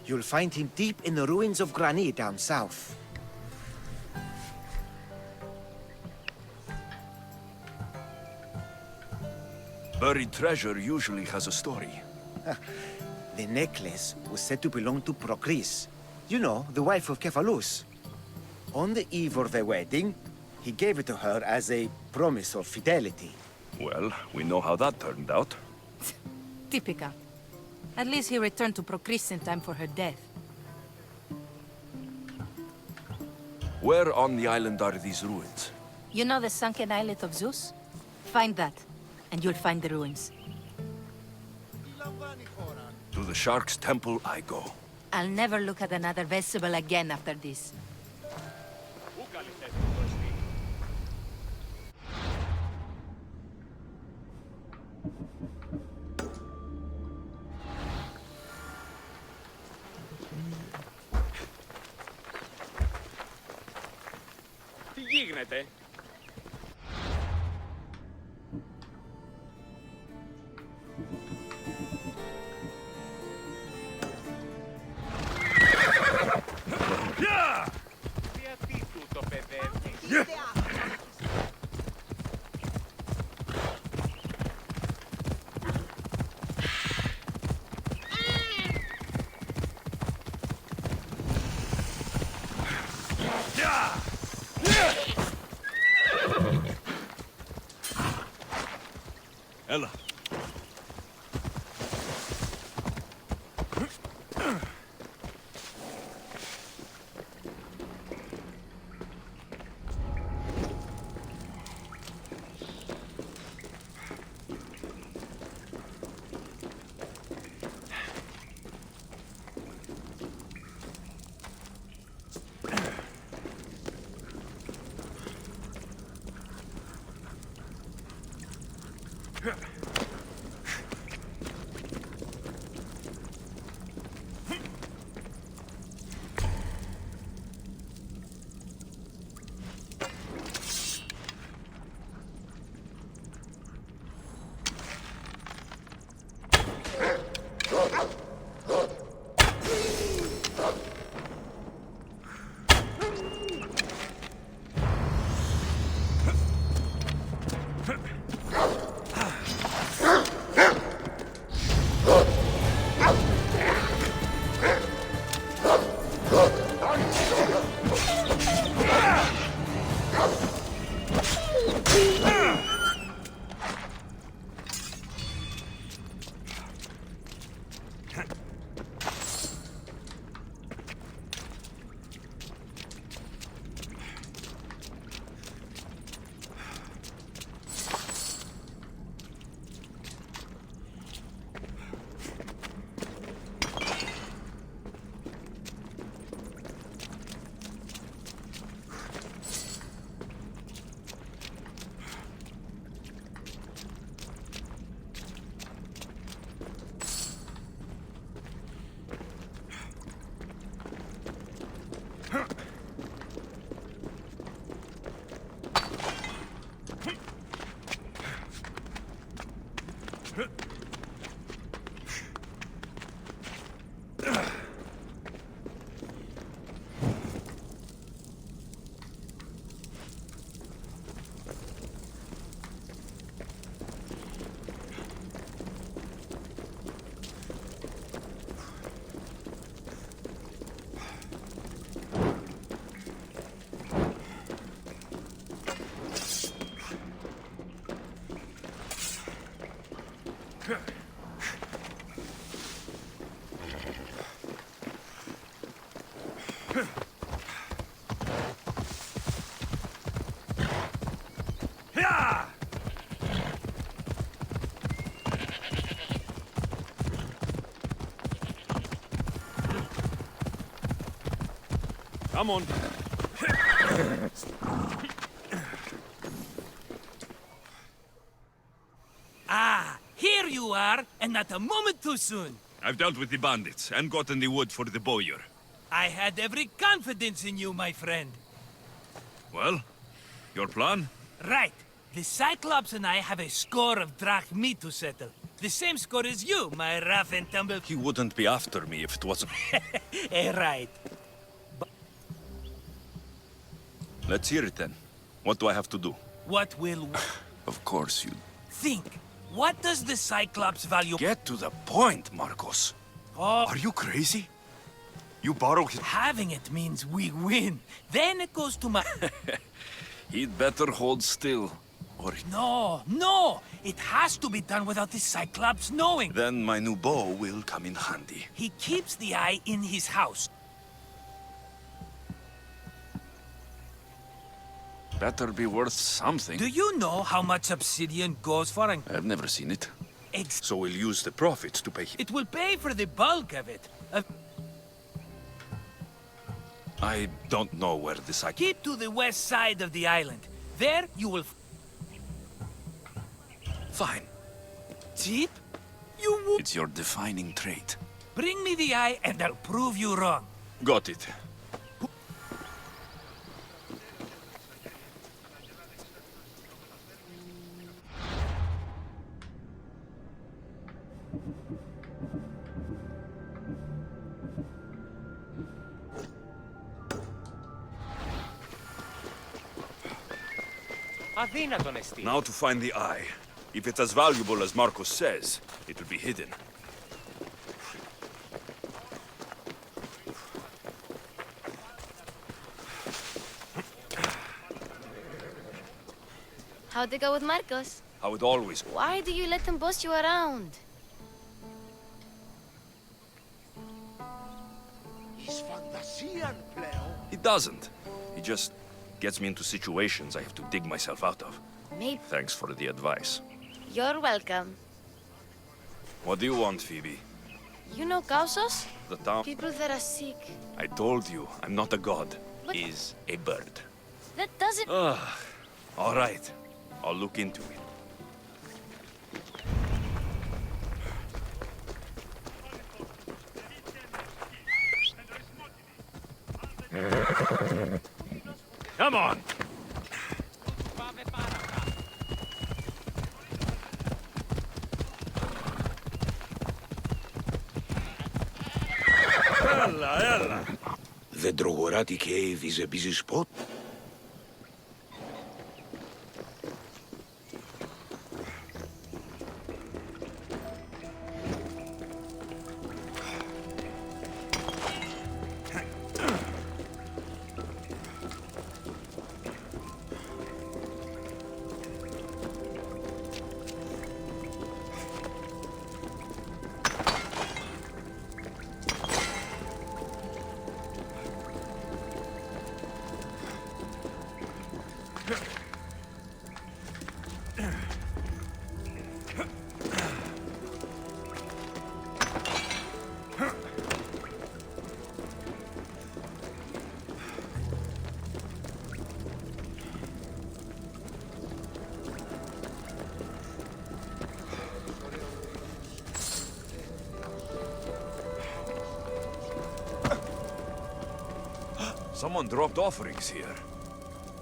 You'll find him deep in the ruins of Granit down south. Buried treasure usually has a story. The necklace was said to belong to Procris. You know, the wife of Cephalus. On the eve of their wedding, he gave it to her as a promise of fidelity. Well, we know how that turned out. Typical. At least he returned to Procris in time for her death. Where on the island are these ruins? You know the sunken islet of Zeus? Find that, and you'll find the ruins. To the Shark's Temple I go. I'll never look at another vestibule again after this. Τι γίνεται? Γιατί τούτο παιδεύει? Ella. Come on. Ah, here you are, and not a moment too soon. I've dealt with the bandits and gotten the wood for the bowyer. I had every confidence in you, my friend. Well, your plan? Right. The Cyclops and I have a score of drachmi to settle. The same score as you, my rough and tumble... He wouldn't be after me if it wasn't... Right. Let's hear it then. What do I have to do? What will... Of course you... Think. What does the Cyclops value... Get to the point, Marcos. Oh... Are you crazy? You borrow his... Having it means we win. Then it goes to my... He'd better hold still. or... No, no! It has to be done without the Cyclops knowing. Then my new bow will come in handy. He keeps the eye in his house. Better be worth something. Do you know how much obsidian goes for? I've never seen it. So we'll use the profits to pay him. It will pay for the bulk of it. I don't know where the Cyclops... Keep to the west side of the island. There you will... Fine. Cheap? You will... It's your defining trait. Bring me the eye and I'll prove you wrong. Got it. Now to find the eye. If it's as valuable as Marcos says, it will be hidden. How'd it go with Marcos? How it always... Why do you let him boss you around? He's Fantasian, Pleo. He doesn't. He just gets me into situations I have to dig myself out of. Maybe. Thanks for the advice. You're welcome. What do you want, Phoebe? You know Kausos? The town... People that are sick. I told you, I'm not a god. Is a bird. That doesn't... All right. I'll look into it. Come on! The Drogorati cave is a busy spot. Someone dropped offerings here.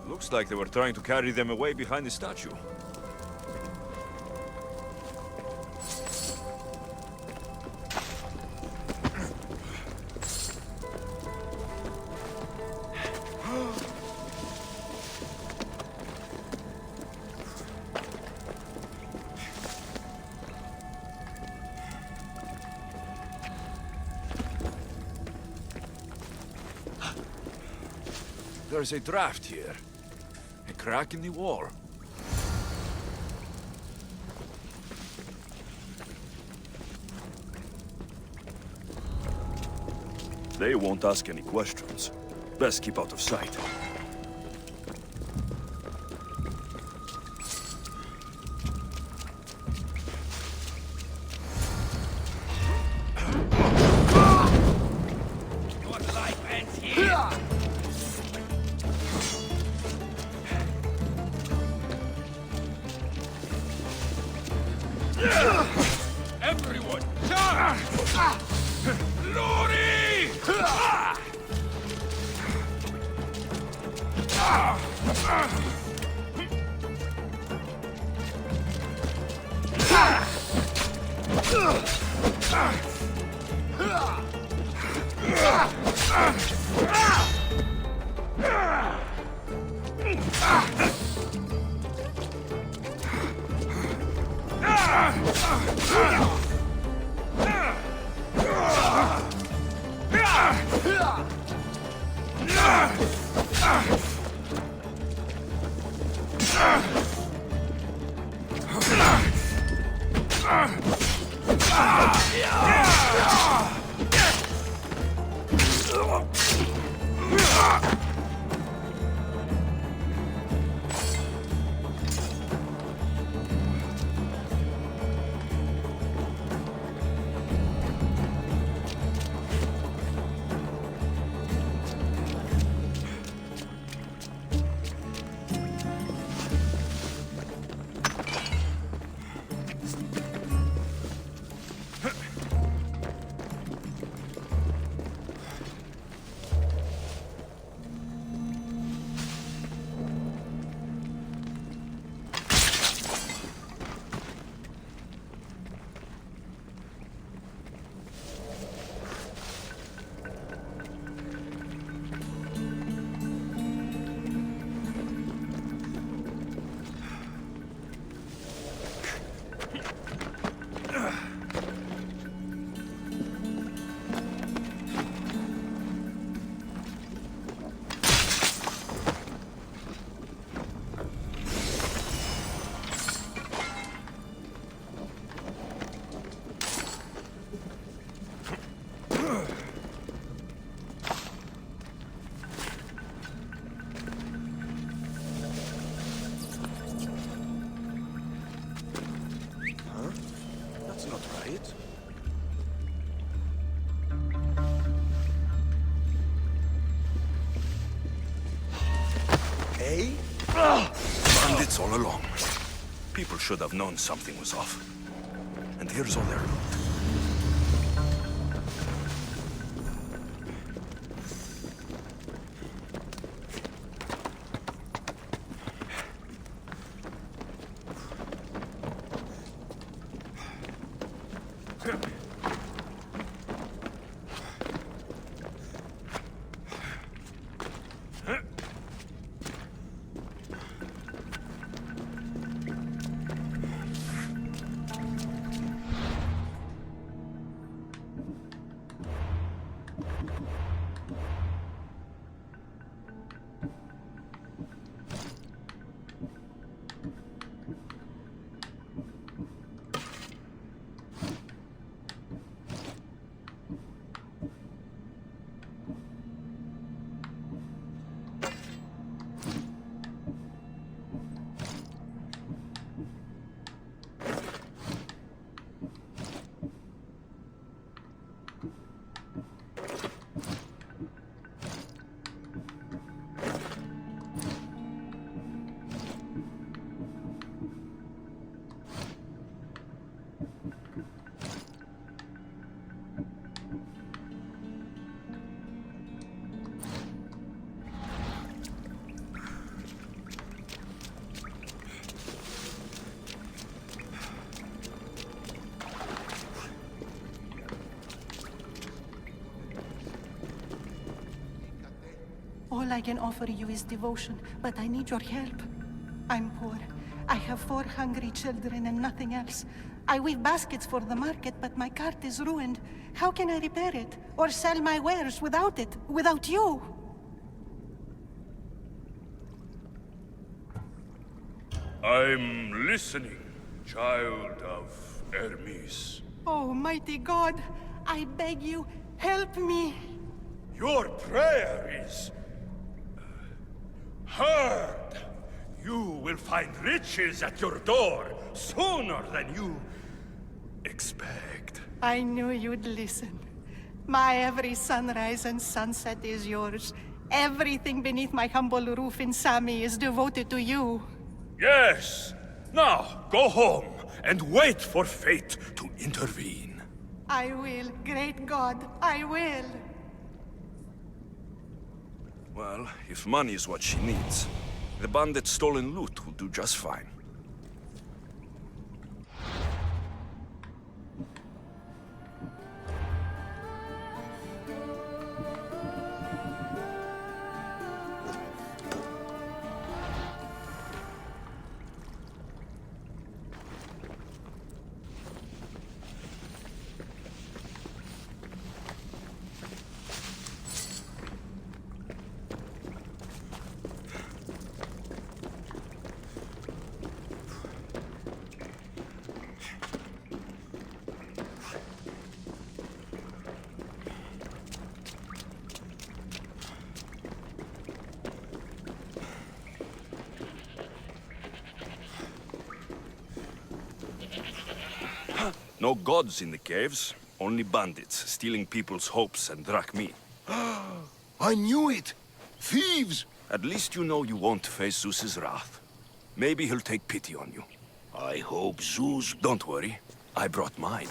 Looks like they were trying to carry them away behind the statue. There's a draft here. A crack in the wall. They won't ask any questions. Best keep out of sight. Everyone, charge! Glory! Bandits all along. People should have known something was off. And here's all their loot. All I can offer you is devotion, but I need your help. I'm poor. I have 4 hungry children and nothing else. I weave baskets for the market, but my cart is ruined. How can I repair it? Or sell my wares without it? Without you? I'm listening, child of Hermes. Oh, mighty God, I beg you, help me. Your prayer is heard. You will find riches at your door sooner than you expect. I knew you'd listen. My every sunrise and sunset is yours. Everything beneath my humble roof in Sami is devoted to you. Yes. Now, go home and wait for fate to intervene. I will, great God, I will. Well, if money is what she needs, the bandit's stolen loot will do just fine. No gods in the caves, only bandits stealing people's hopes and drachmi. I knew it! Thieves! At least you know you won't face Zeus's wrath. Maybe he'll take pity on you. I hope Zeus... Don't worry, I brought mine.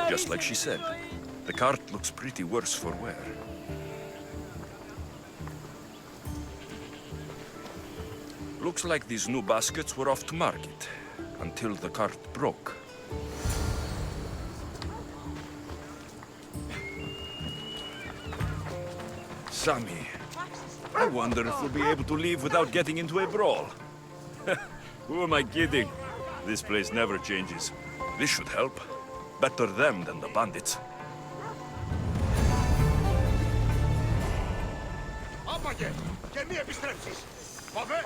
Just like she said, the cart looks pretty worse for wear. Looks like these new baskets were off to market, until the cart broke. Sammy, I wonder if we'll be able to leave without getting into a brawl. Who am I kidding? This place never changes. This should help. Better them than the bandits. Άπαγε! Και μη επιστρέψεις! Πάμε!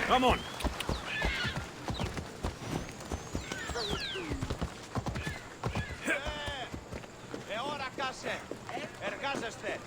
Come on! Ώρα κάσε! Εργάζεστε!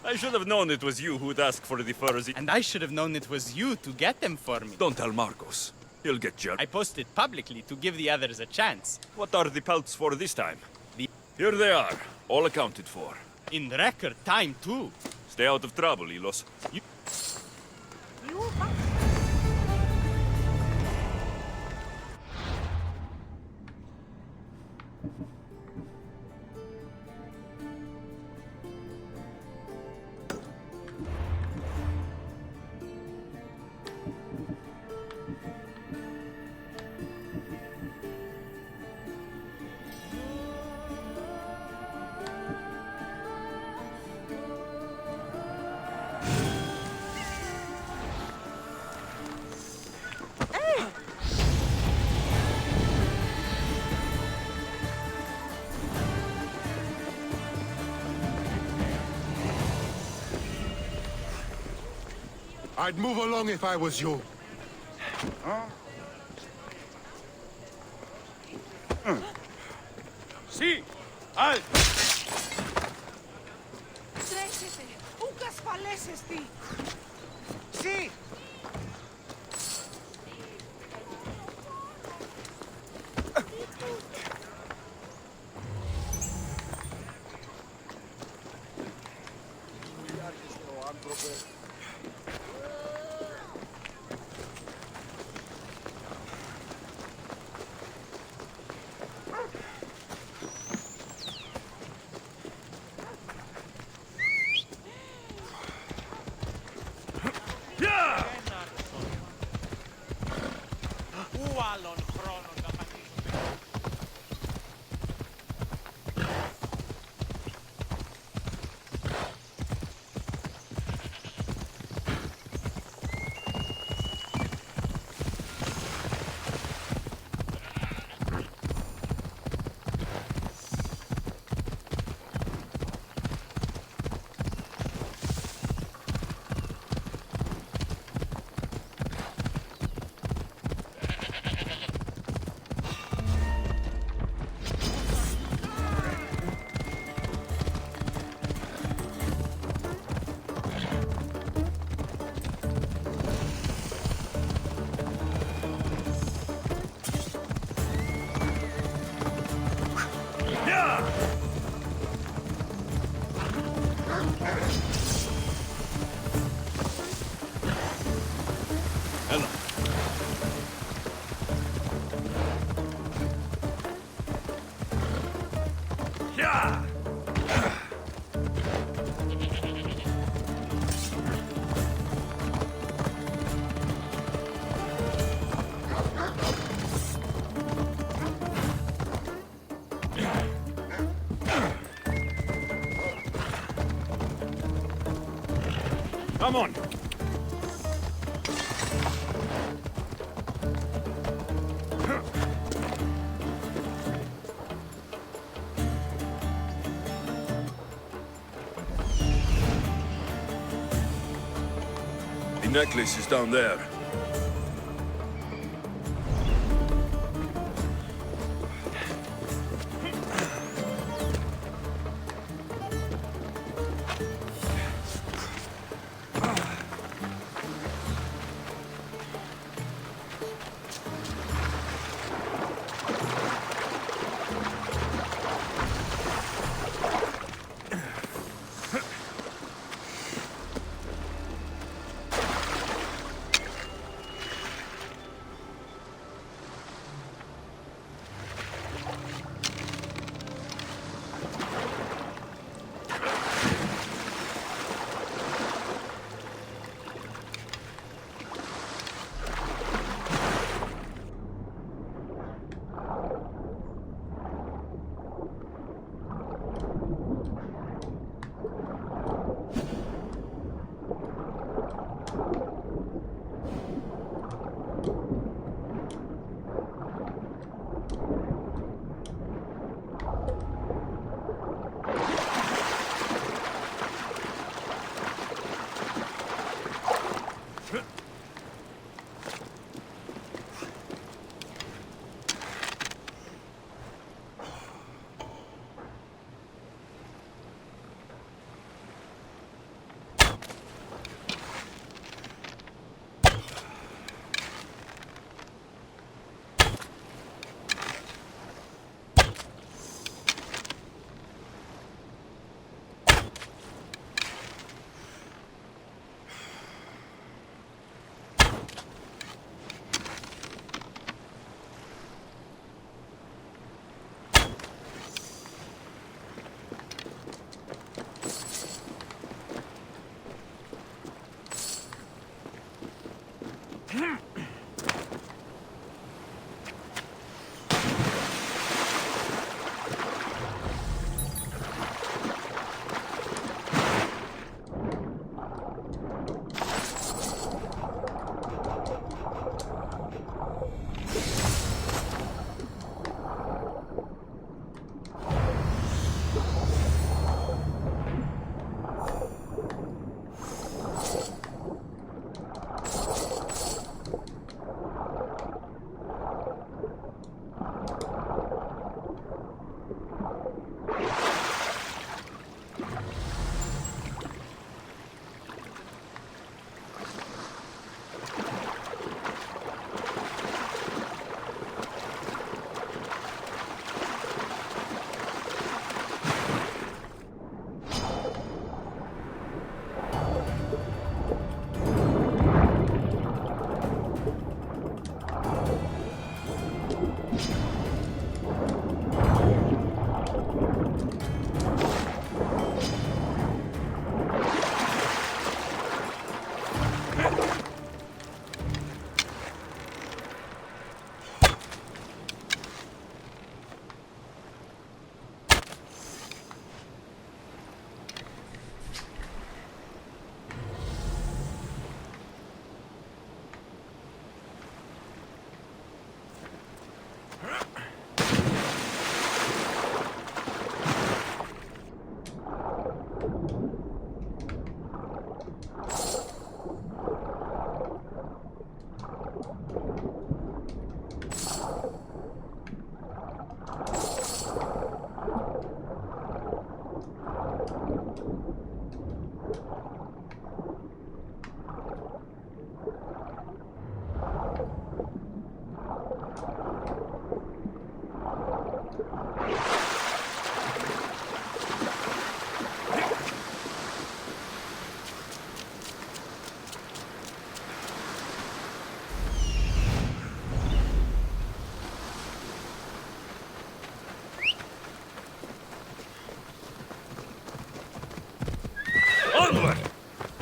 I should have known it was you who'd ask for the furs. And I should have known it was you to get them for me. Don't tell Marcos. He'll get jerked. I posted publicly to give the others a chance. What are the pelts for this time? Here they are, all accounted for. In record time, too. Stay out of trouble, Ilos. I'd move along if I was you. Sí! Al! Τρέξετε! Ούκ ασφαλέσεστη! Sí! Yeah! Hello. Yeah! Come on! The necklace is down there.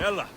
Ella.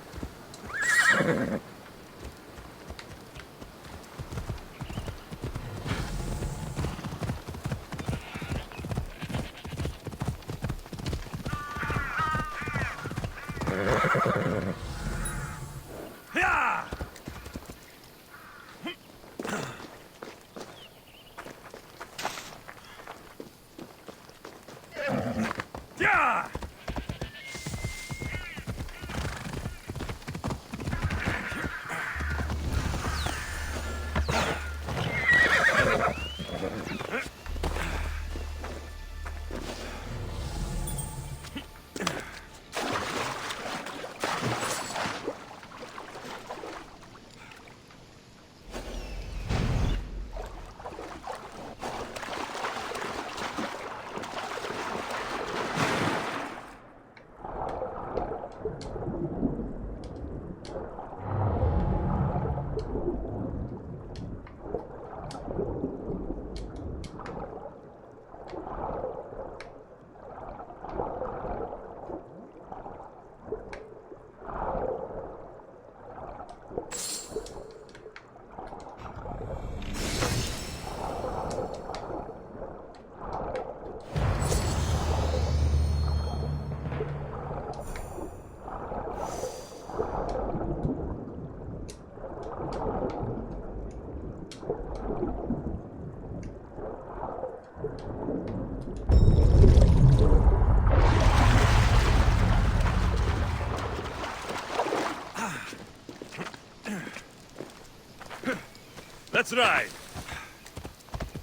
Let's ride.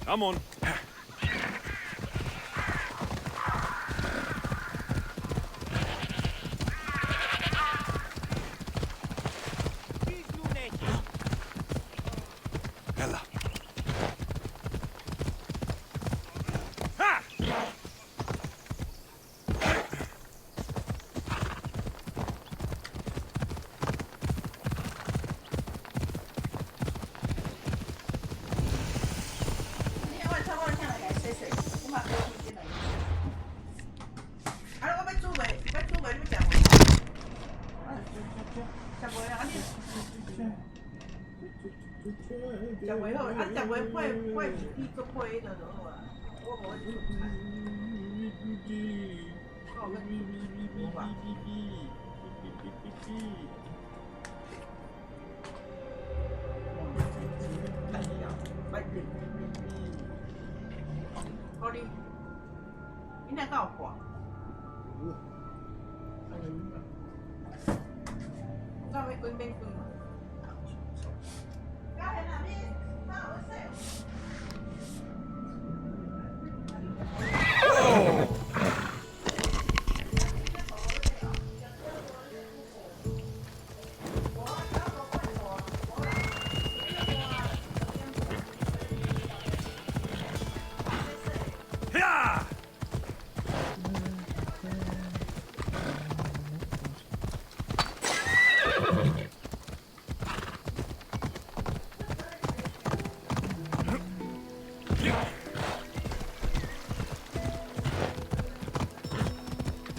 Come on. Ella.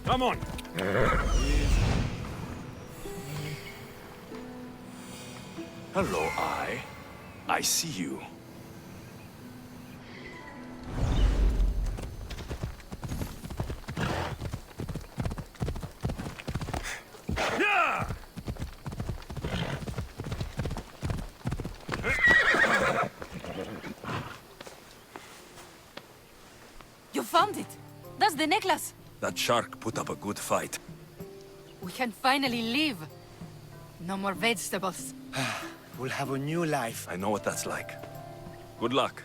Come on. Hello, I see you. You found it! That's the necklace! That shark put up a good fight. We can finally leave. No more vegetables. We'll have a new life. I know what that's like. Good luck.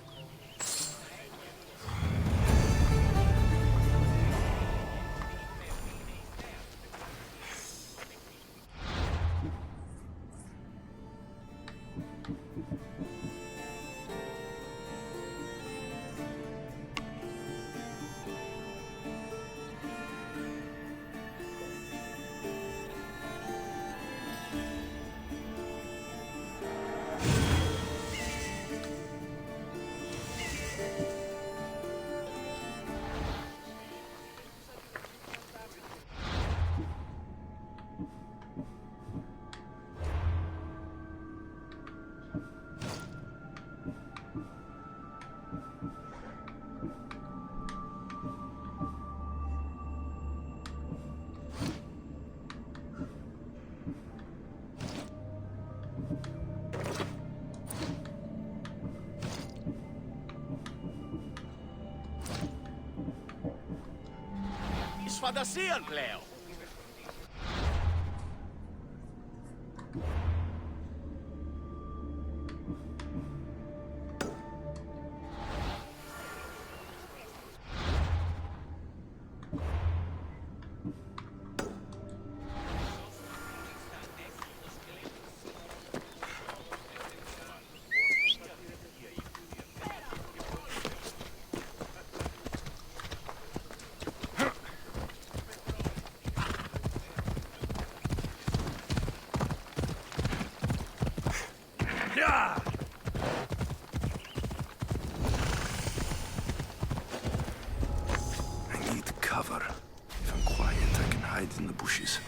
φαντασίαν πλέον. I need cover. If I'm quiet, I can hide in the bushes.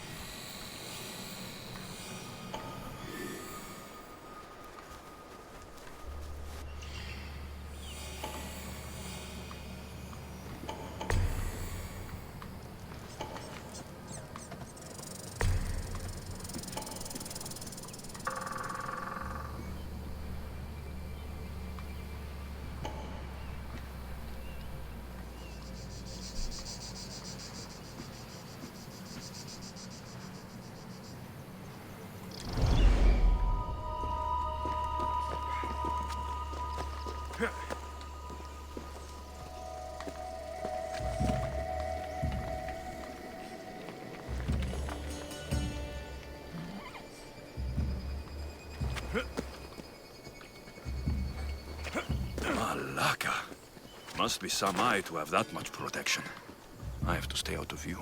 Malaka. Must be some eye to have that much protection. I have to stay out of view.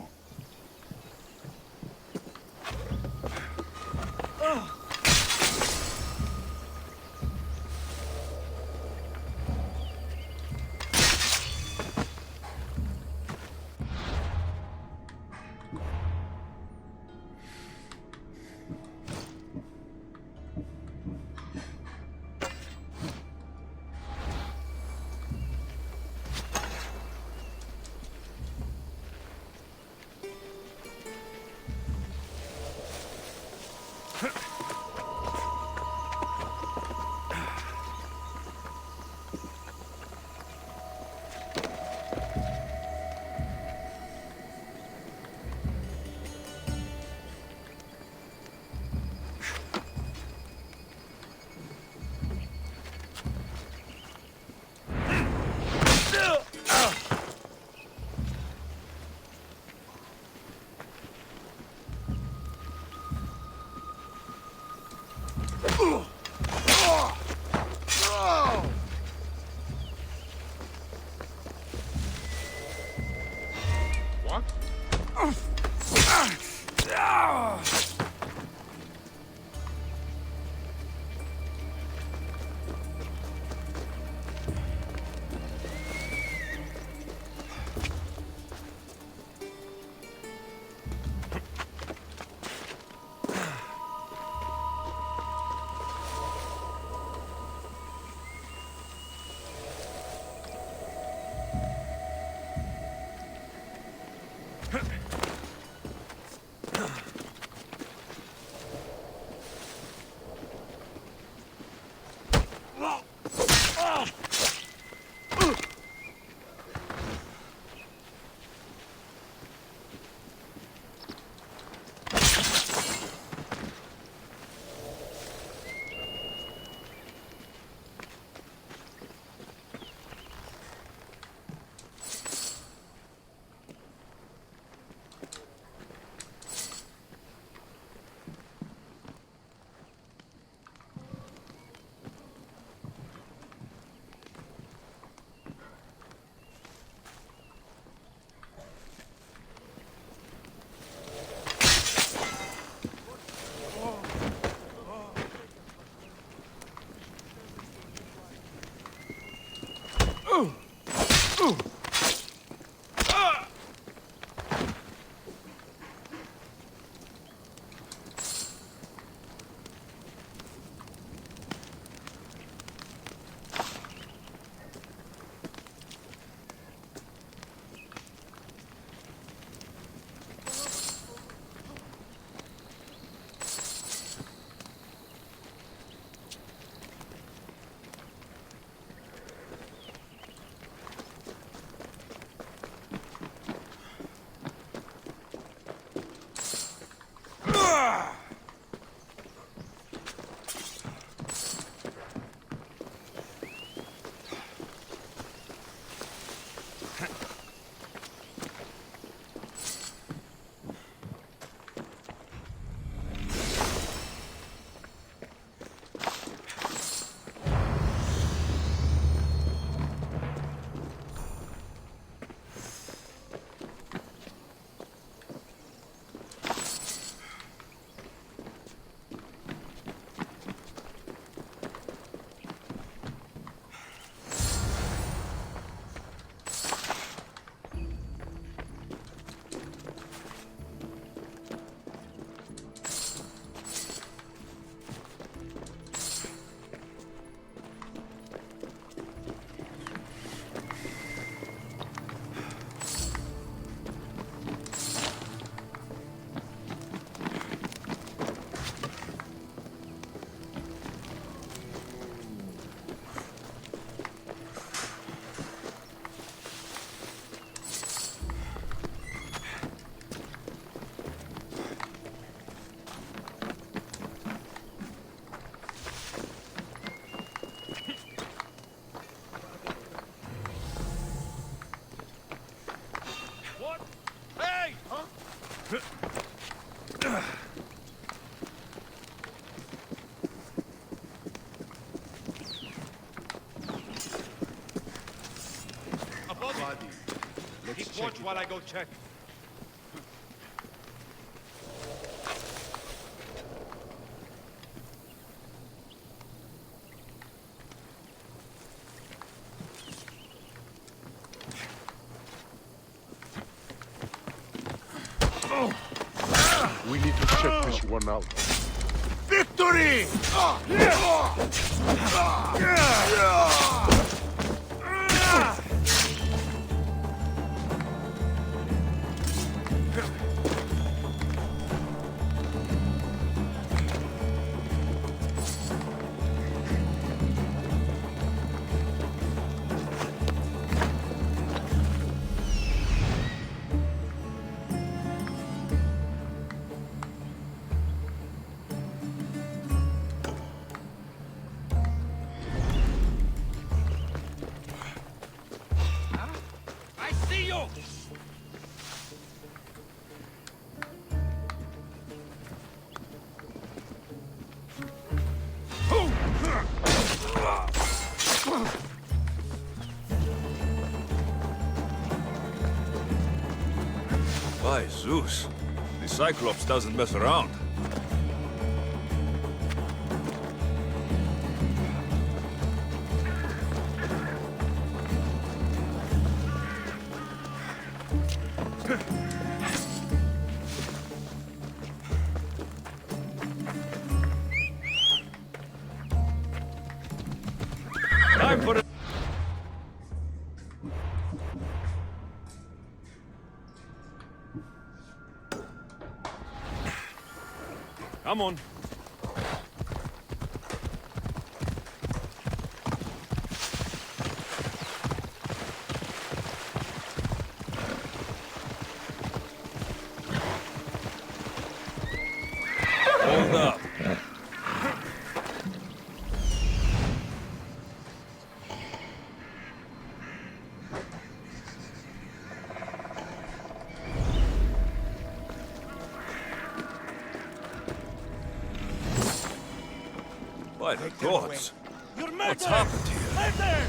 watch while I go check. We need to check this one out. Victory! I see you! By Zeus, the Cyclops doesn't mess around. Time for it. Come on. Hold up. By the gods! What's happened here?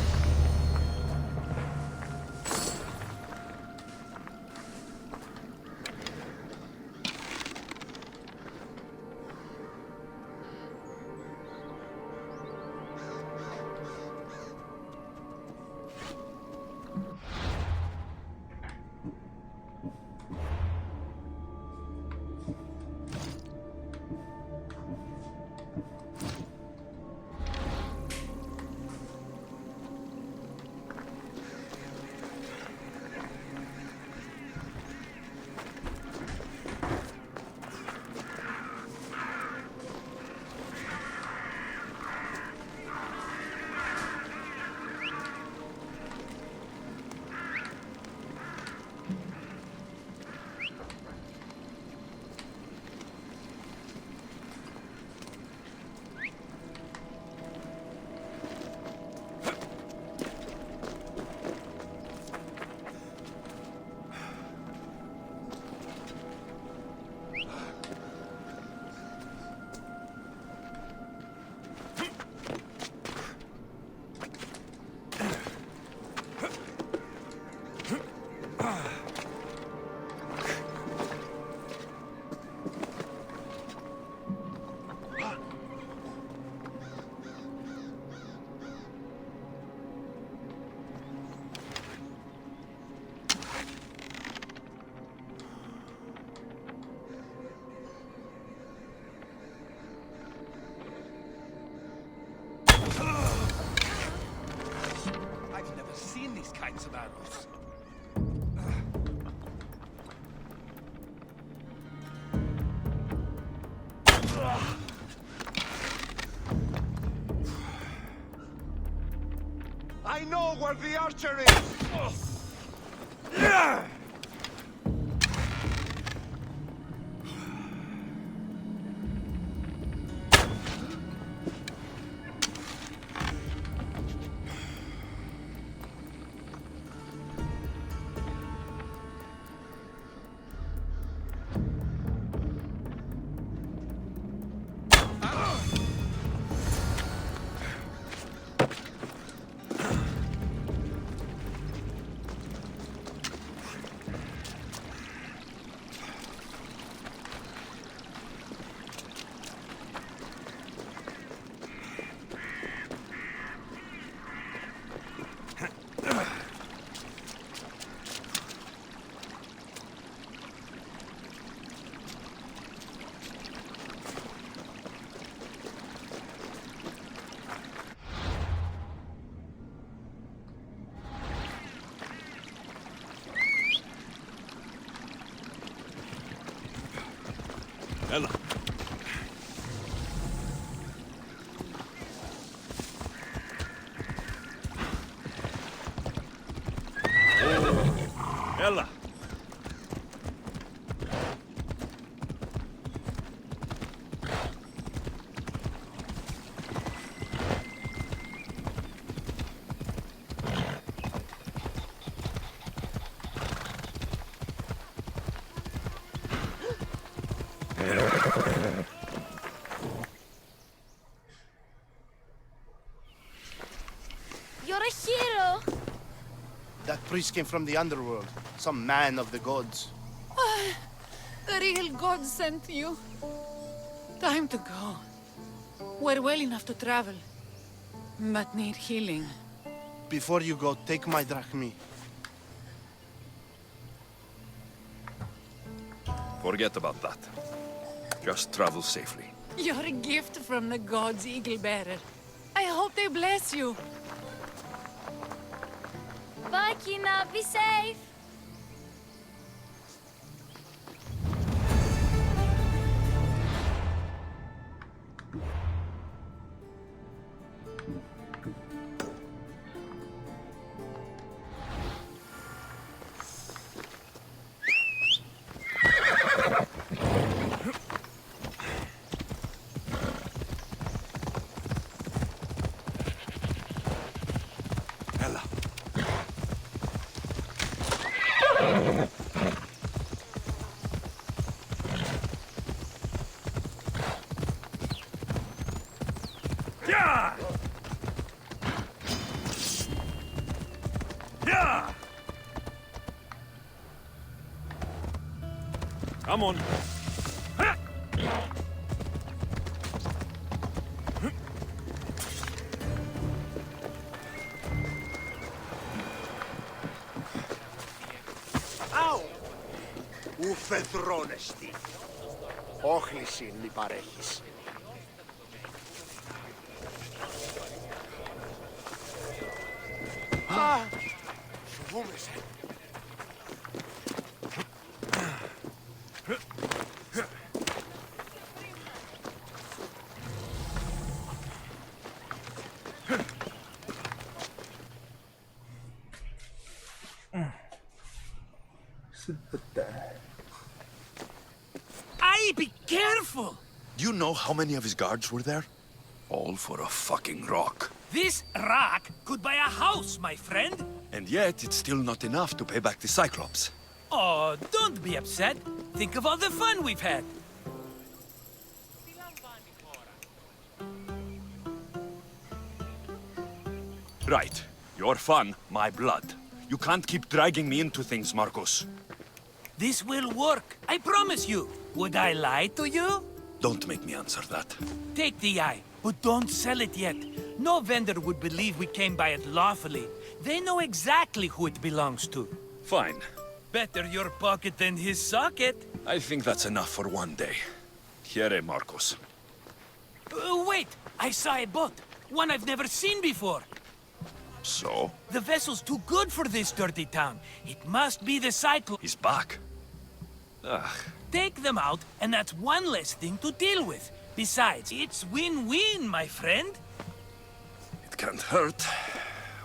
I've never seen these kinds of arrows. I know where the archer is! Ella. Ella. You're a hero! That priest came from the underworld. Some man of the gods. The real God sent you. Time to go. We're well enough to travel, but need healing. Before you go, take my drachmi. Forget about that. Just travel safely. You're a gift from the gods, Eagle Bearer. I hope they bless you. Bye, Kina. Be safe! Ella. Yeah! Yeah! Come on. Άου! Ουφεδρώνεστη. Όχληση μη παρέχεις. Α! Φοβούμεσαι. Aye, be careful! Do you know how many of his guards were there? All for a fucking rock. This rock could buy a house, my friend. And yet, it's still not enough to pay back the Cyclops. Oh, don't be upset. Think of all the fun we've had. Right. Your fun, my blood. You can't keep dragging me into things, Marcos. This will work, I promise you. Would I lie to you? Don't make me answer that. Take the eye, but don't sell it yet. No vendor would believe we came by it lawfully. They know exactly who it belongs to. Fine. Better your pocket than his socket. I think that's enough for one day. Here, Marcos. Wait! I saw a boat. One I've never seen before. So? The vessel's too good for this dirty town. It must be the Cyclops. He's back. Ugh. Take them out, and that's one less thing to deal with. Besides, it's win-win, my friend. It can't hurt.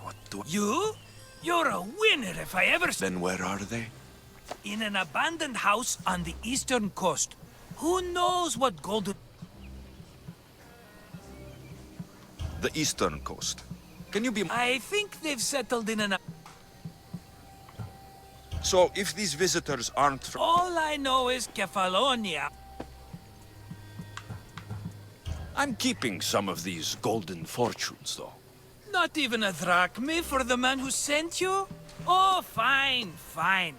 What do You? You're a winner if I ever... Then where are they? In an abandoned house on the eastern coast. Who knows what gold... The eastern coast. Can you be... I think they've settled in an... So, if these visitors aren't from... All I know is Kefalonia. I'm keeping some of these golden fortunes, though. Not even a drachme for the man who sent you? Oh, fine, fine.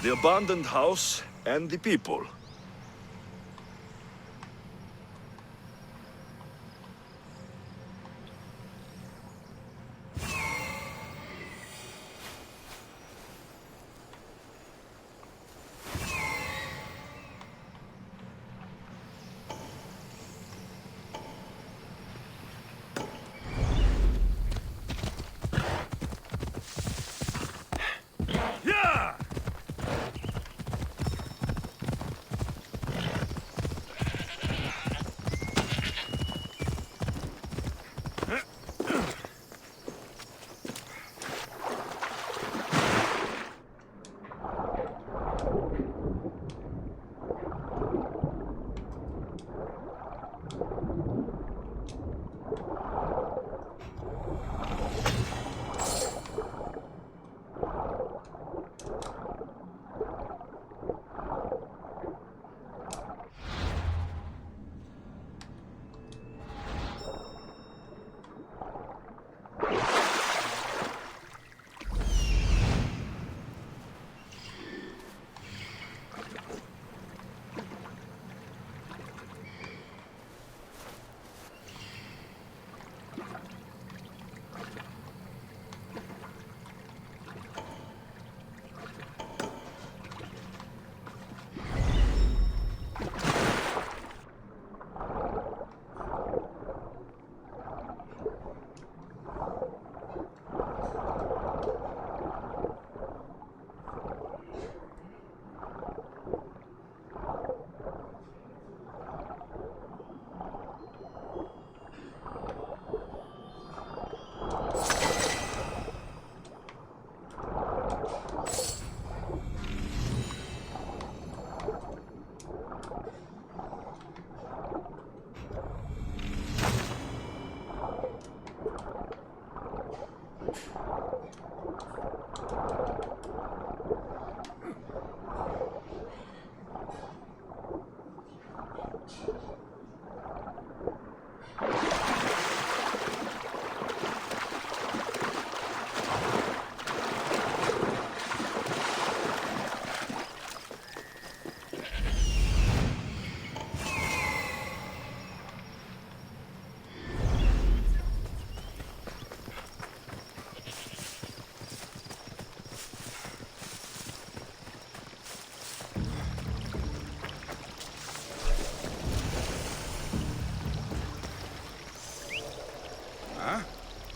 The abandoned house and the people.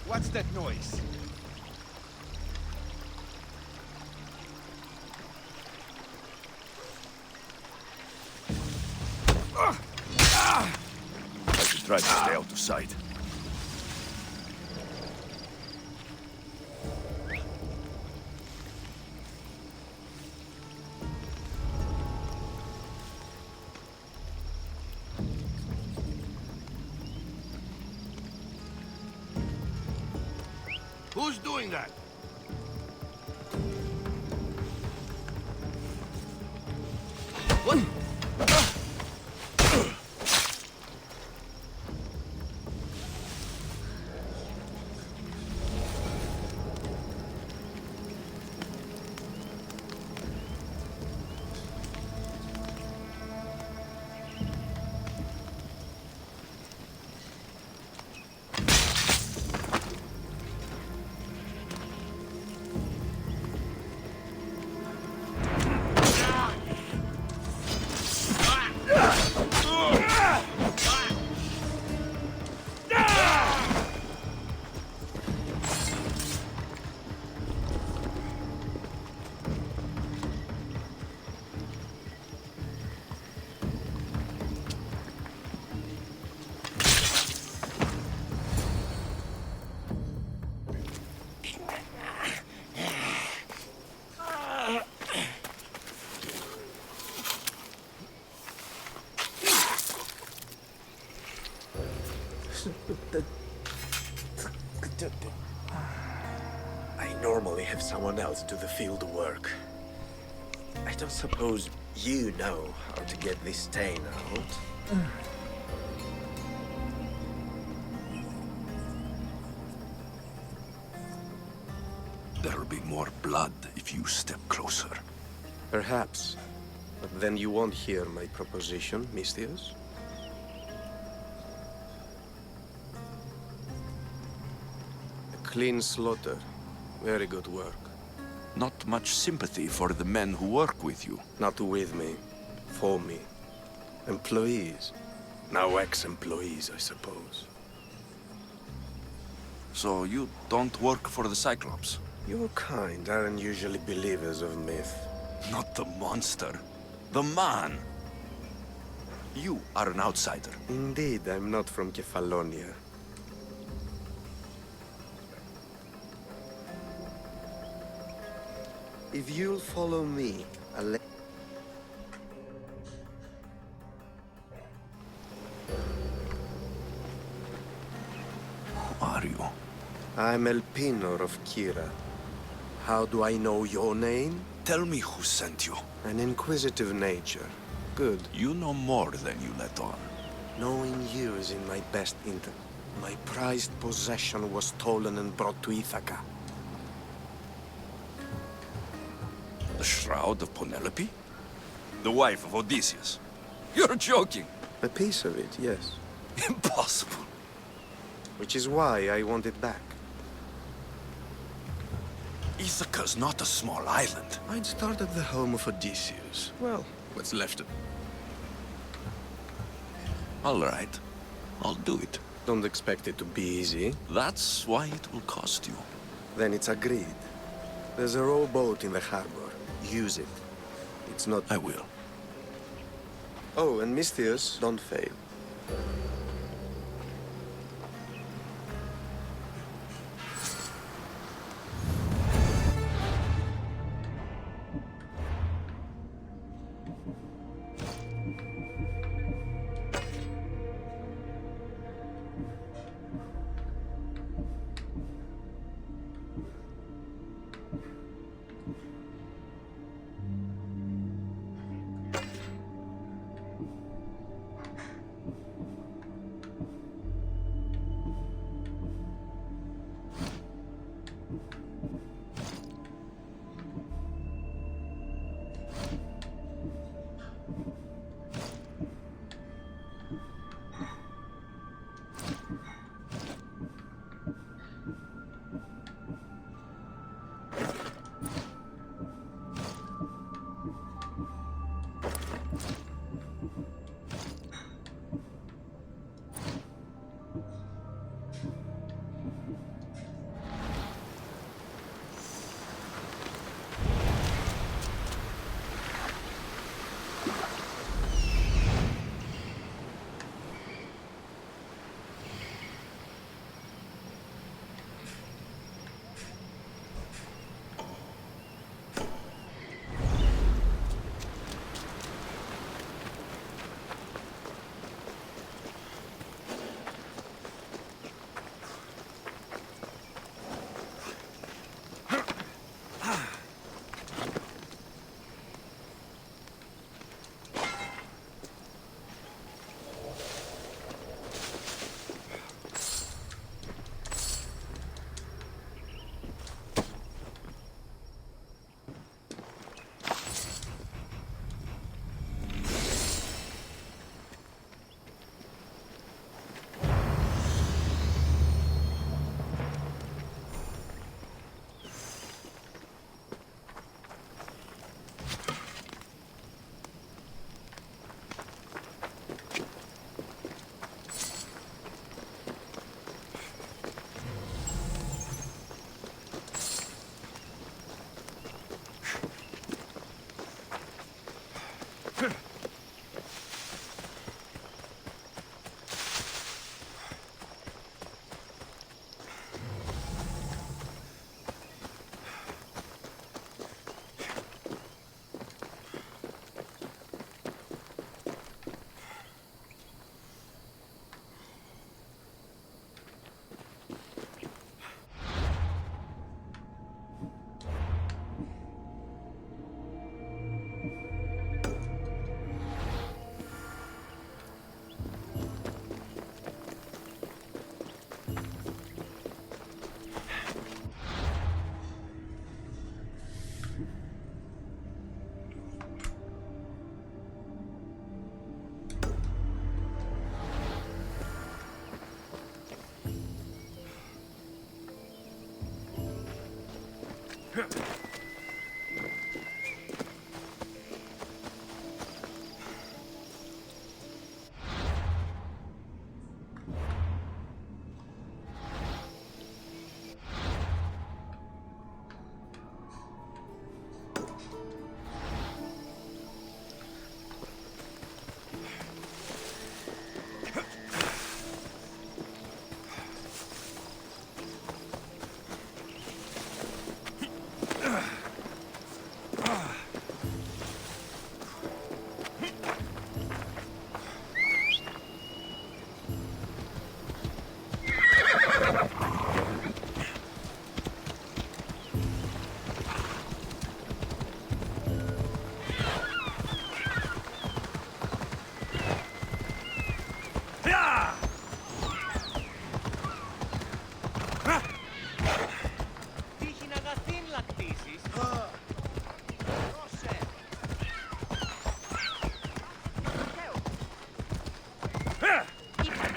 What's that noise? I should try to stay out of sight. Who's doing that? What? normally have someone else do the field work. I don't suppose you know how to get this stain out. There'll be more blood if you step closer. Perhaps. But then you won't hear my proposition, Mistios. A clean slaughter. Very good work. Not much sympathy for the men who work with you. Not with me. For me. Employees. Now ex-employees, I suppose. So you don't work for the Cyclops? Your kind aren't usually believers of myth. Not the monster. The man. You are an outsider. Indeed, I'm not from Kefalonia. If you'll follow me, I'll let... Who are you? I'm El Pinor of Kira. How do I know your name? Tell me who sent you. An inquisitive nature. Good. You know more than you let on. Knowing you is in my best interest. My prized possession was stolen and brought to Ithaca. The Shroud of Penelope? The wife of Odysseus? You're joking! A piece of it, yes. Impossible. Which is why I want it back. Ithaca's not a small island. I'd start at the home of Odysseus. Well, what's left of it. All right. I'll do it. Don't expect it to be easy. That's why it will cost you. Then it's agreed. There's a rowboat in the harbor. Use it. It's not... I will. Oh, and Mistios, don't fail.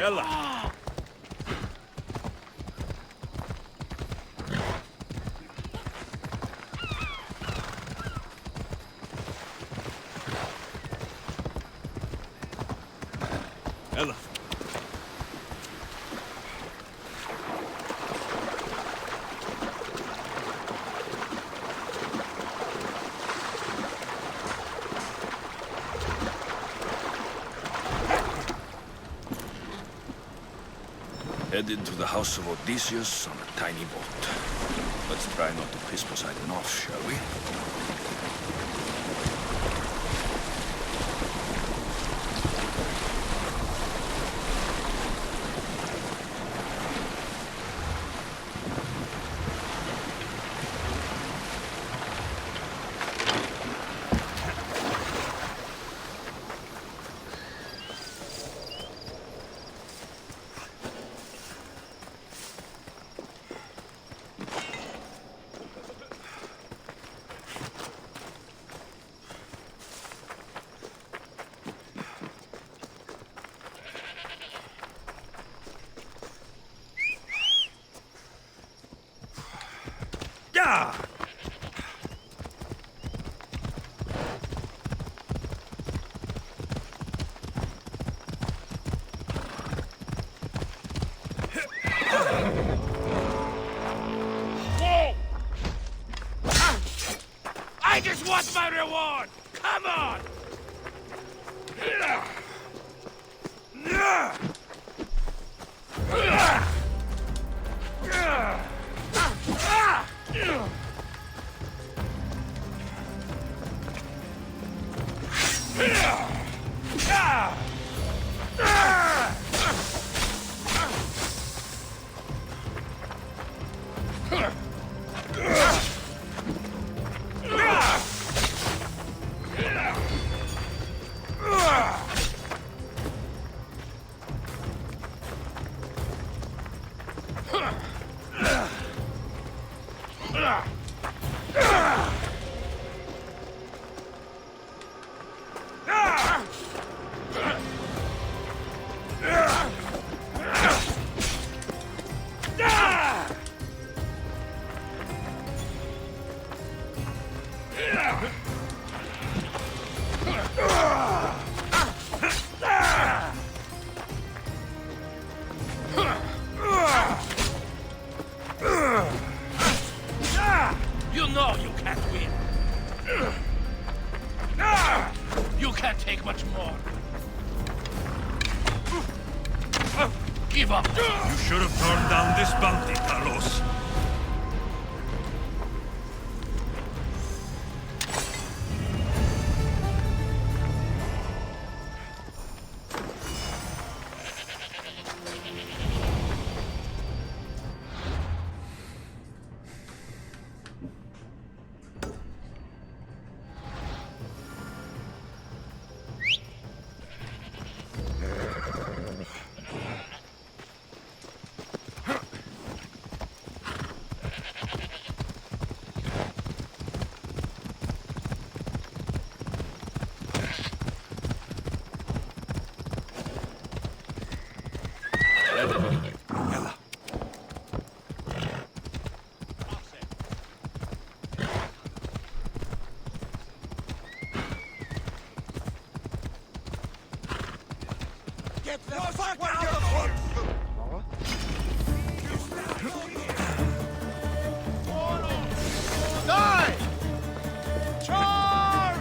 Ella! Ella! Headed to the house of Odysseus on a tiny boat. Let's try not to piss Poseidon off, shall we? Yeah! Whoa! I just want my reward! Come on! You know you can't win. You can't take much more. Give up. You should have turned down this bounty, Carlos. Get the fuck out of here! Die! Charge!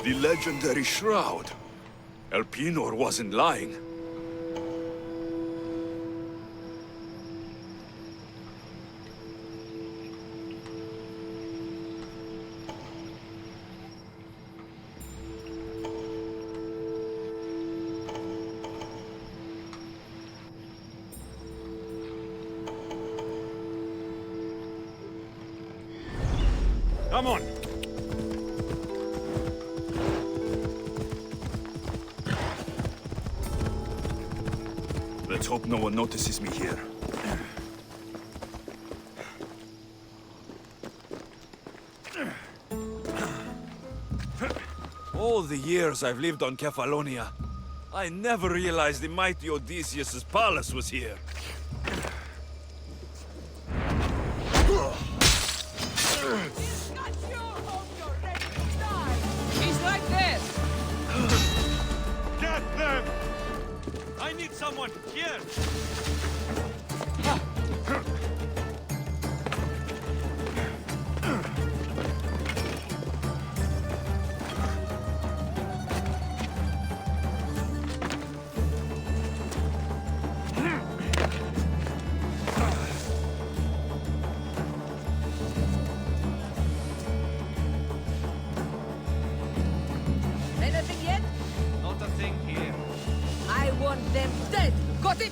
The legendary shroud. Elpinor wasn't lying. Come on! Let's hope no one notices me here. All the years I've lived on Kefalonia, I never realized the mighty Odysseus' palace was here. He's right there! Get them! I need someone here! Anything yet? Not a thing here. I want them dead! Got it?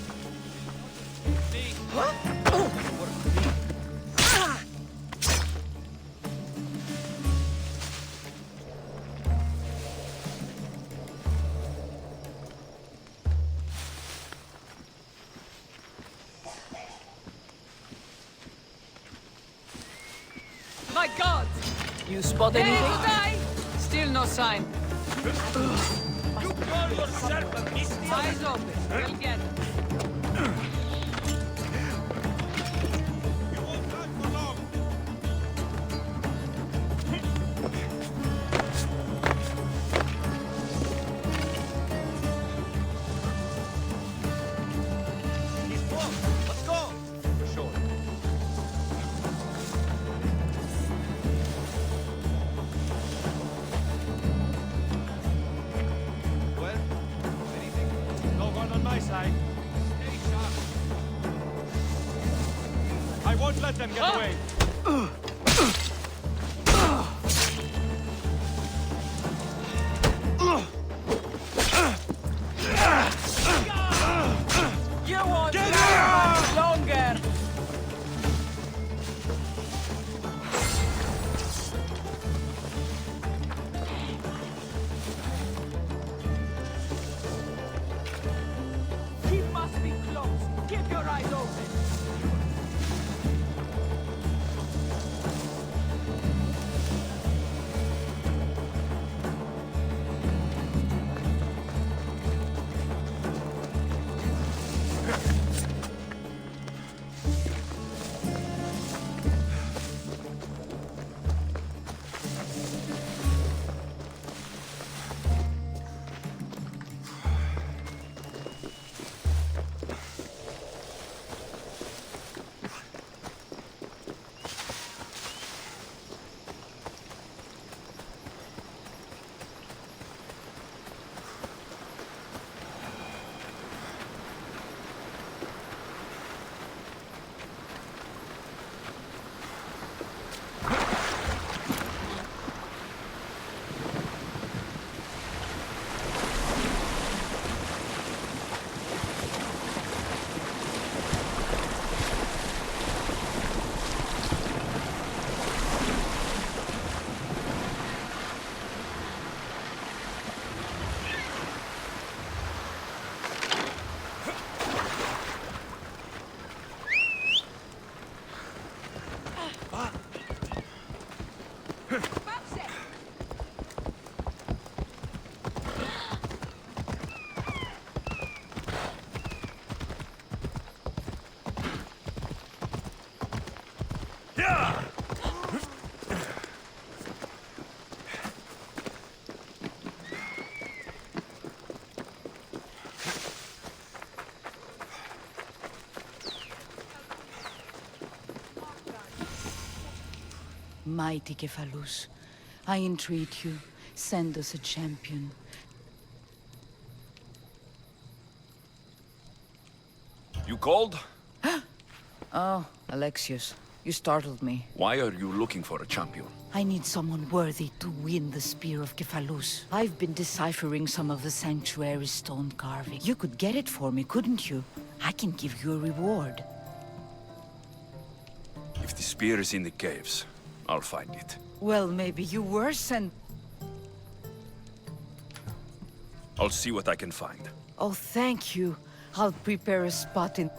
Huh? Oh. Ah. My God! You spot Ready anything? to die? Still no sign. You call yourself a Mistios? Eyes open. We'll get it. Let's go! For sure. Well, anything? No one on my side. Stay sharp. I won't let them get away. You won't live much longer! He must be close. Keep your eyes open. Mighty Cephalus, I entreat you, send us a champion. You called? Oh, Alexius, you startled me. Why are you looking for a champion? I need someone worthy to win the Spear of Cephalus. I've been deciphering some of the Sanctuary's stone carving. You could get it for me, couldn't you? I can give you a reward. If the spear is in the caves, I'll find it. Well, maybe you were sent... I'll see what I can find. Oh, thank you. I'll prepare a spot in...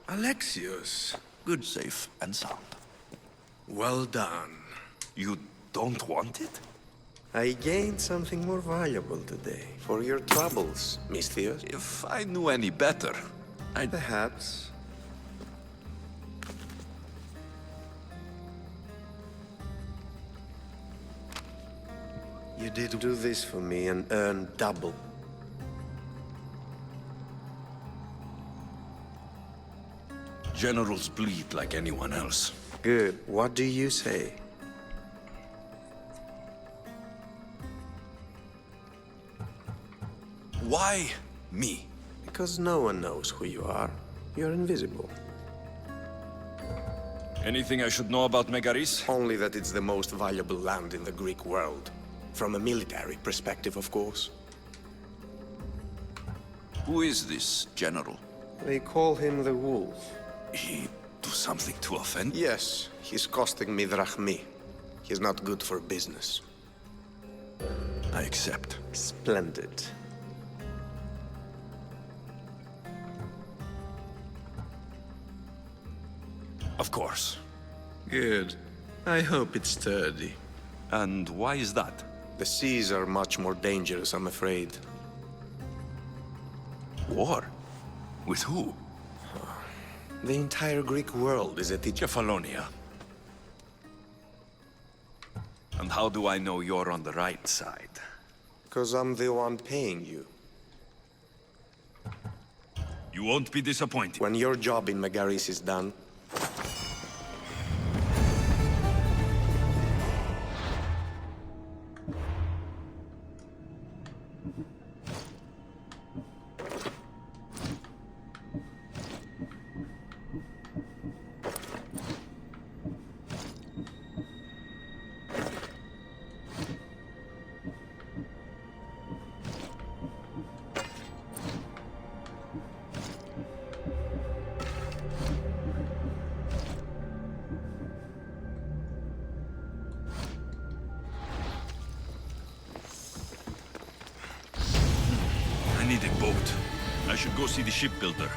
Alexius, good. Safe and sound. Well done. You don't want it? I gained something more valuable today. For your troubles, Misthios. If I knew any better, I'd... Perhaps. You did do this for me and earn double. Generals bleed like anyone else. Good. What do you say? Why me? Because no one knows who you are. You're invisible. Anything I should know about Megaris? Only that it's the most valuable land in the Greek world. From a military perspective, of course. Who is this general? They call him the Wolf. He do something to offend? Yes, he's costing me drachmi. He's not good for business. I accept. Splendid. Of course. Good. I hope it's sturdy. And why is that? The seas are much more dangerous, I'm afraid. War? With who? The entire Greek world is at Kefalonia. And how do I know you're on the right side? Because I'm the one paying you. You won't be disappointed. When your job in Megaris is done, I need a boat. I should go see the shipbuilder.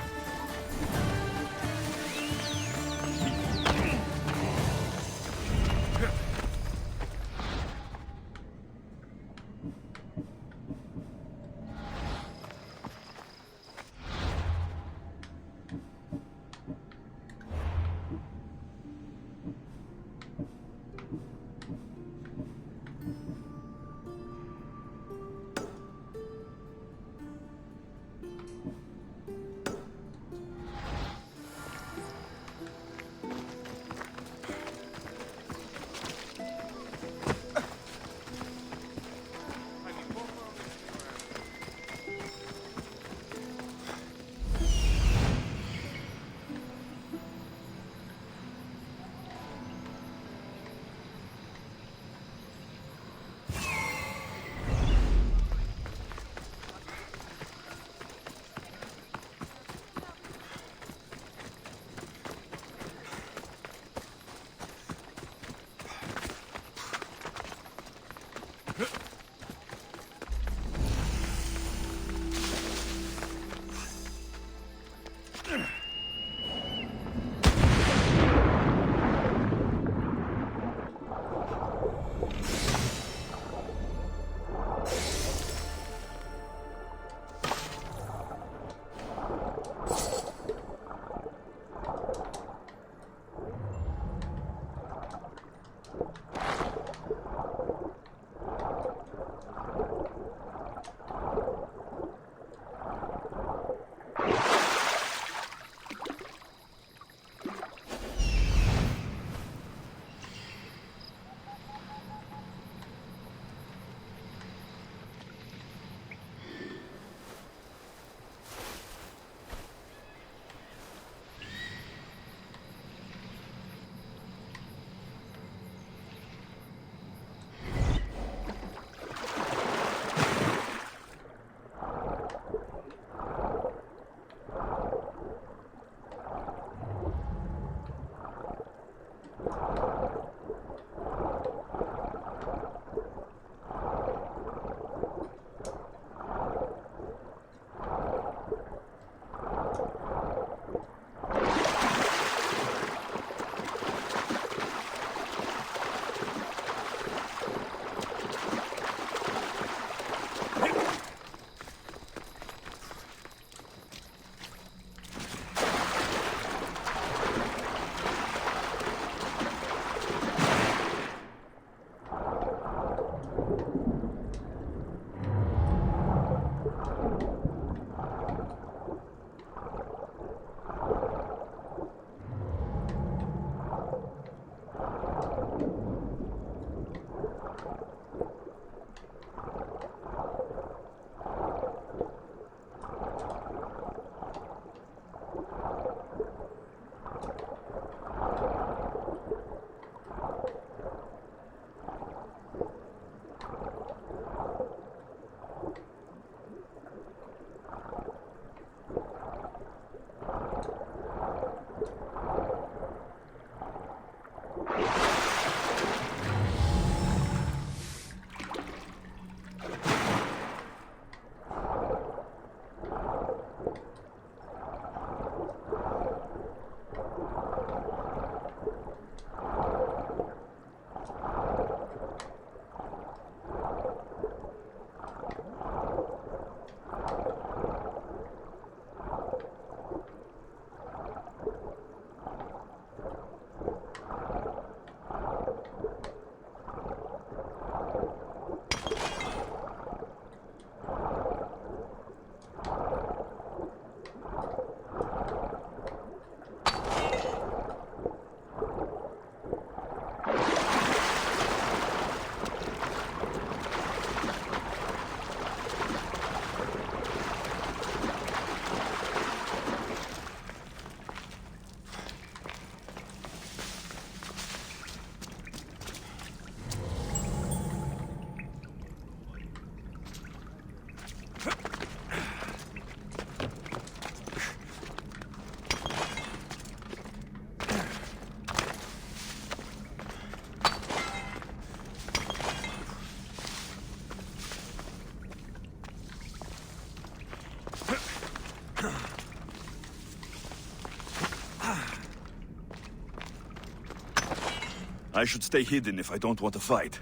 I should stay hidden if I don't want to fight.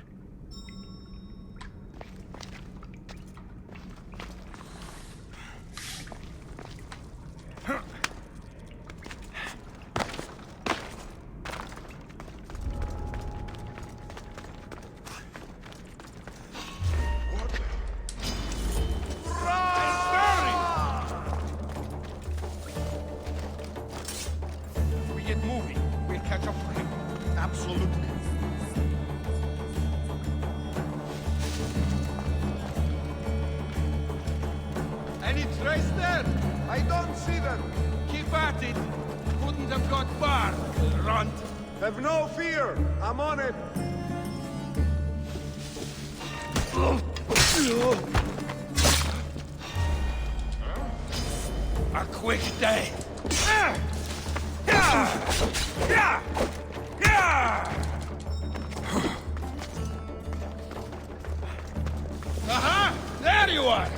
We get moving. We'll catch up to him. Absolutely. Any trace there? I don't see them. Keep at it. Couldn't have got far, runt. Have no fear. I'm on it. A quick day. Aha! There you are!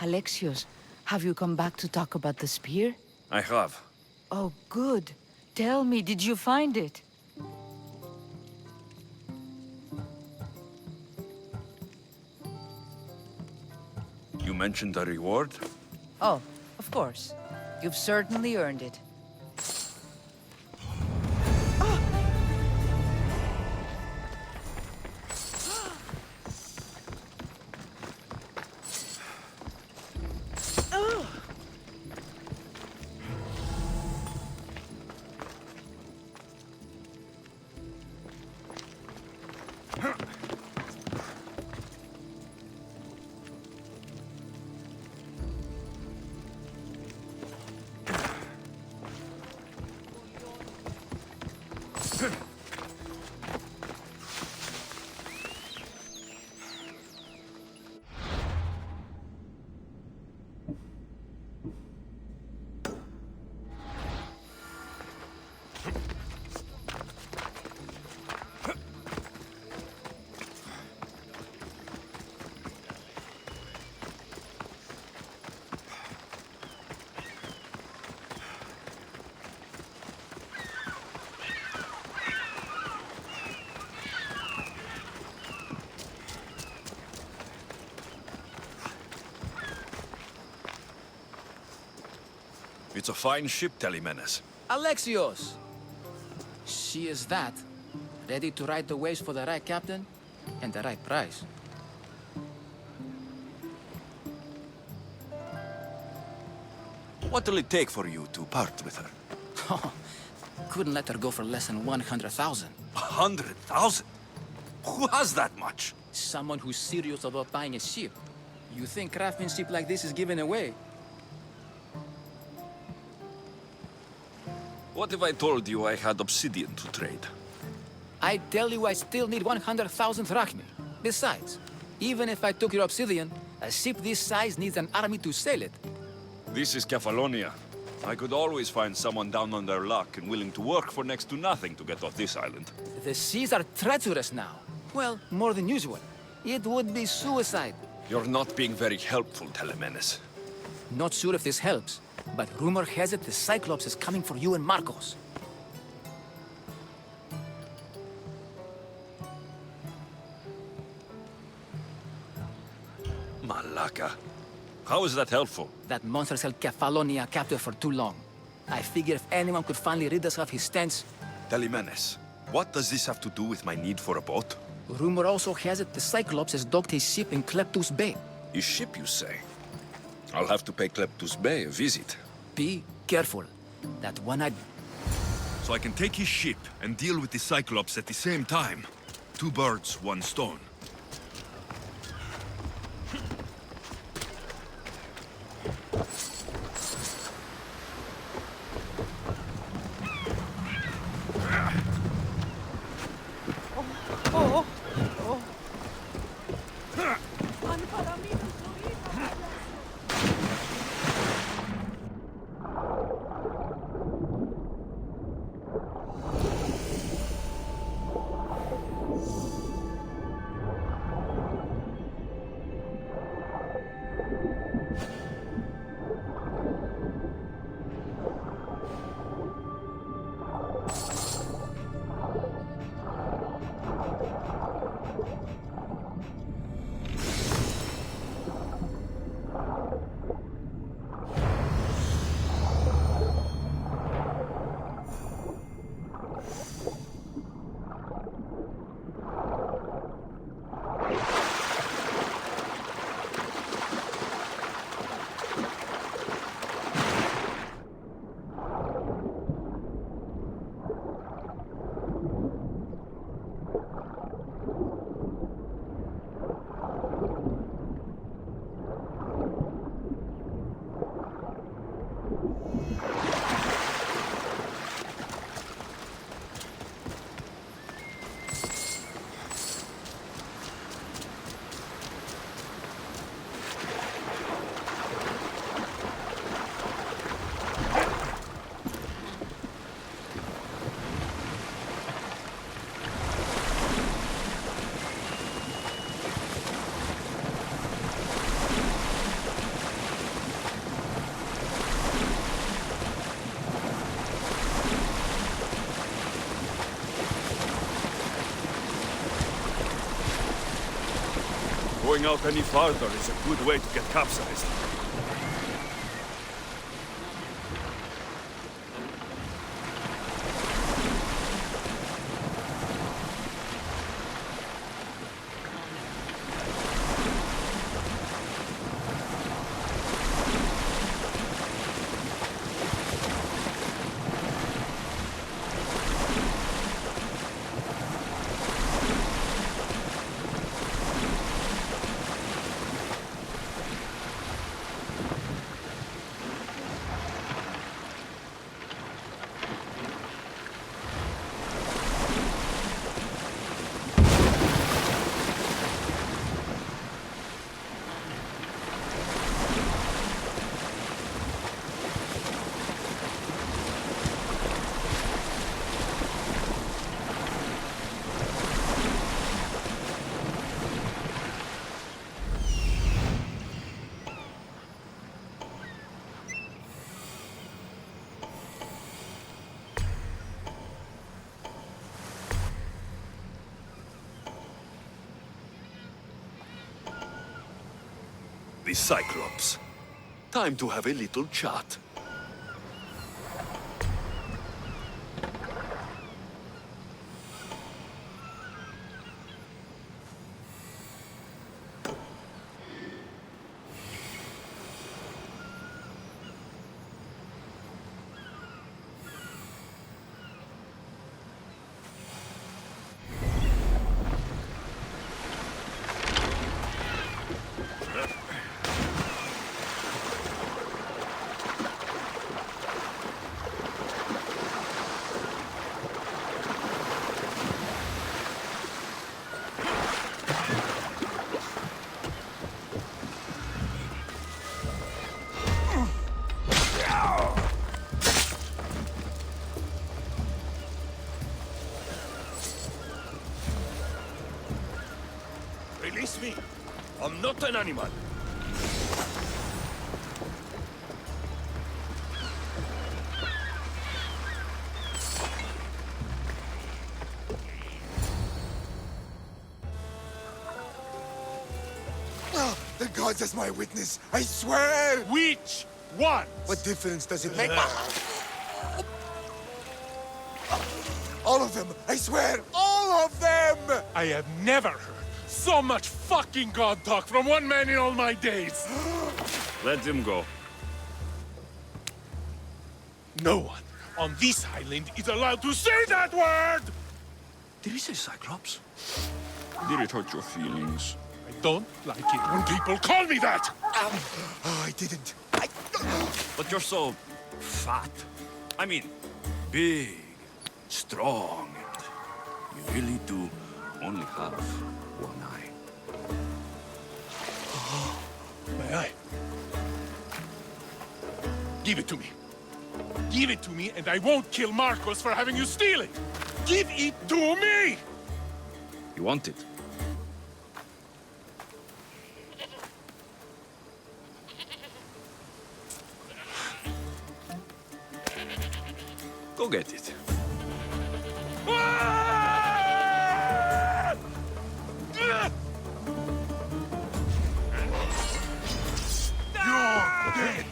Alexios, have you come back to talk about the spear? I have. Oh, good. Tell me, did you find it? You mentioned a reward? Oh, of course. You've certainly earned it. It's a fine ship, Telemenes. Alexios! She is that. Ready to ride the waves for the right captain and the right price. What'll it take for you to part with her? Couldn't let her go for less than 100,000. 100,000? Who has that much? Someone who's serious about buying a ship. You think craftsmanship like this is given away? What if I told you I had obsidian to trade? I tell you I still need 100,000 drachmi. Besides, even if I took your obsidian, a ship this size needs an army to sail it. This is Kefalonia. I could always find someone down on their luck and willing to work for next to nothing to get off this island. The seas are treacherous now. Well, more than usual. It would be suicide. You're not being very helpful, Telemenes. Not sure if this helps, but rumor has it the Cyclops is coming for you and Marcos. Malaka. How is that helpful? That monster's held Kefalonia captive for too long. I figure if anyone could finally rid us of his stench... Telemenes, what does this have to do with my need for a boat? Rumor also has it the Cyclops has docked his ship in Kleptus Bay. His ship, you say? I'll have to pay Kleptus Bay a visit. Be careful. That one-eyed... So I can take his ship and deal with the Cyclops at the same time. 2 birds, 1 stone. Going out any farther is a good way to get capsized. The Cyclops. Time to have a little chat. Release me. I'm not an animal. The gods as my witness, I swear! Which one? What difference does it make? All of them! I swear! All of them! I have never heard so much fucking god talk from one man in all my days. Let him go. No one on this island is allowed to say that word! Did he say Cyclops? Did it hurt your feelings? I don't like it when people call me that! Oh, I didn't. But you're so fat. I mean, big, strong, and you really do only have one eye. My eye. Give it to me. Give it to me, and I won't kill Marcos for having you steal it. Give it to me! You want it? Go get it. You're dead!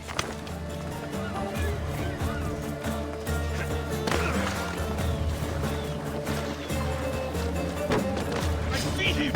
I see him!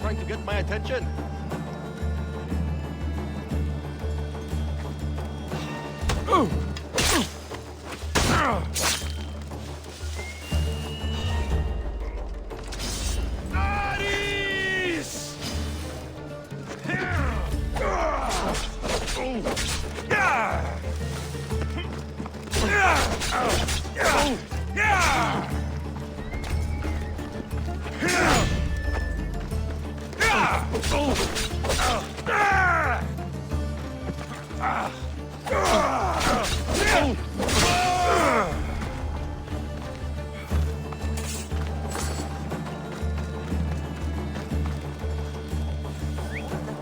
trying to get my attention?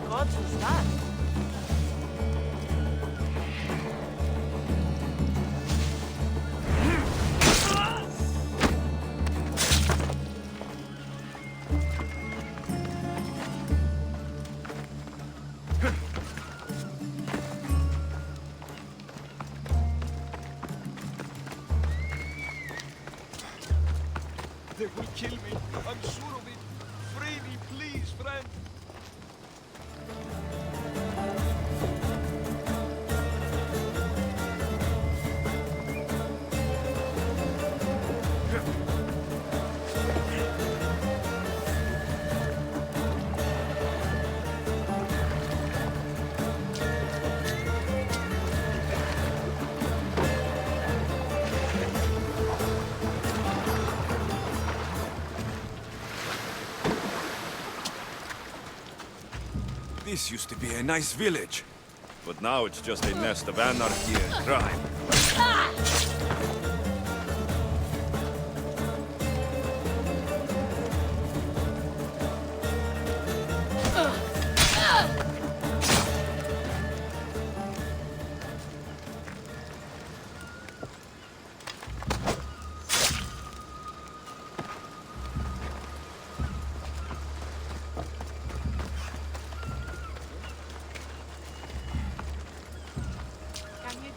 What was that? They will kill me. I'm sure of it. Free me, please, friend. This used to be a nice village, but now it's just a nest of anarchy and crime.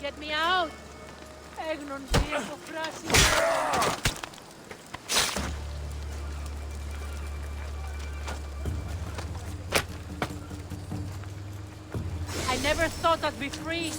Get me out! Έγνον βίαιο φράση. I never thought I'd be free.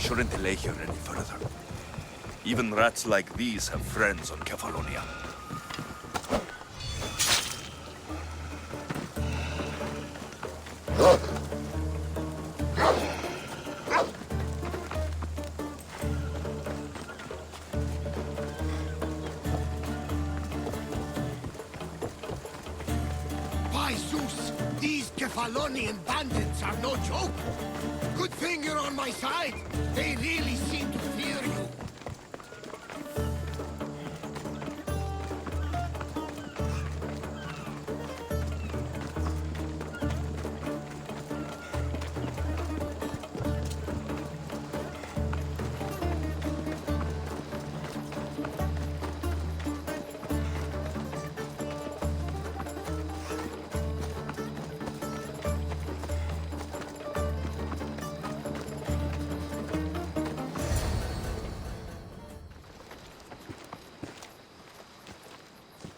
shouldn't delay here any further. Even rats like these have friends on Kefalonia. By Zeus, these Kefalonian bandits are no joke. Good thing you're on my side. They really seem to fear you.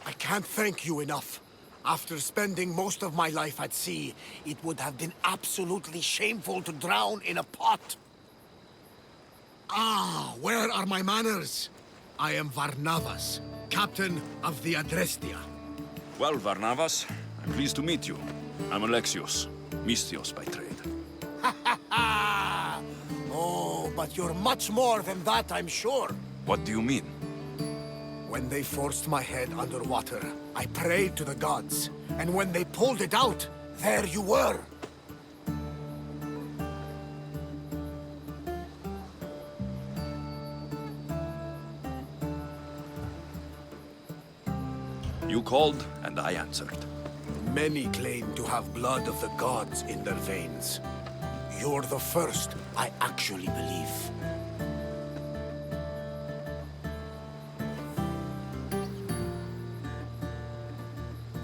I can't thank you enough. After spending most of my life at sea, it would have been absolutely shameful to drown in a pot. Ah, where are my manners? I am Varnavas, captain of the Adrestia. Well, Varnavas, I'm pleased to meet you. I'm Alexios, Mystios by trade. Oh, but you're much more than that, I'm sure. What do you mean? When they forced my head underwater, I prayed to the gods. And when they pulled it out, there you were. You called, and I answered. Many claim to have blood of the gods in their veins. You're the first I actually believe.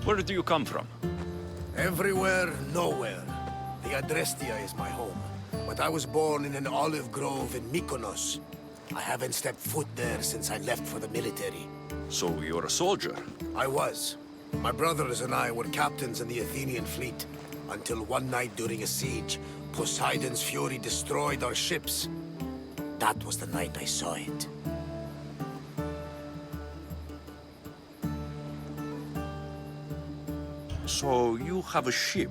Where do you come from? Everywhere, nowhere. The Adrestia is my home. But I was born in an olive grove in Mykonos. I haven't stepped foot there since I left for the military. So you're a soldier? I was. My brothers and I were captains in the Athenian fleet. Until one night during a siege, Poseidon's fury destroyed our ships. That was the night I saw it. So you have a ship?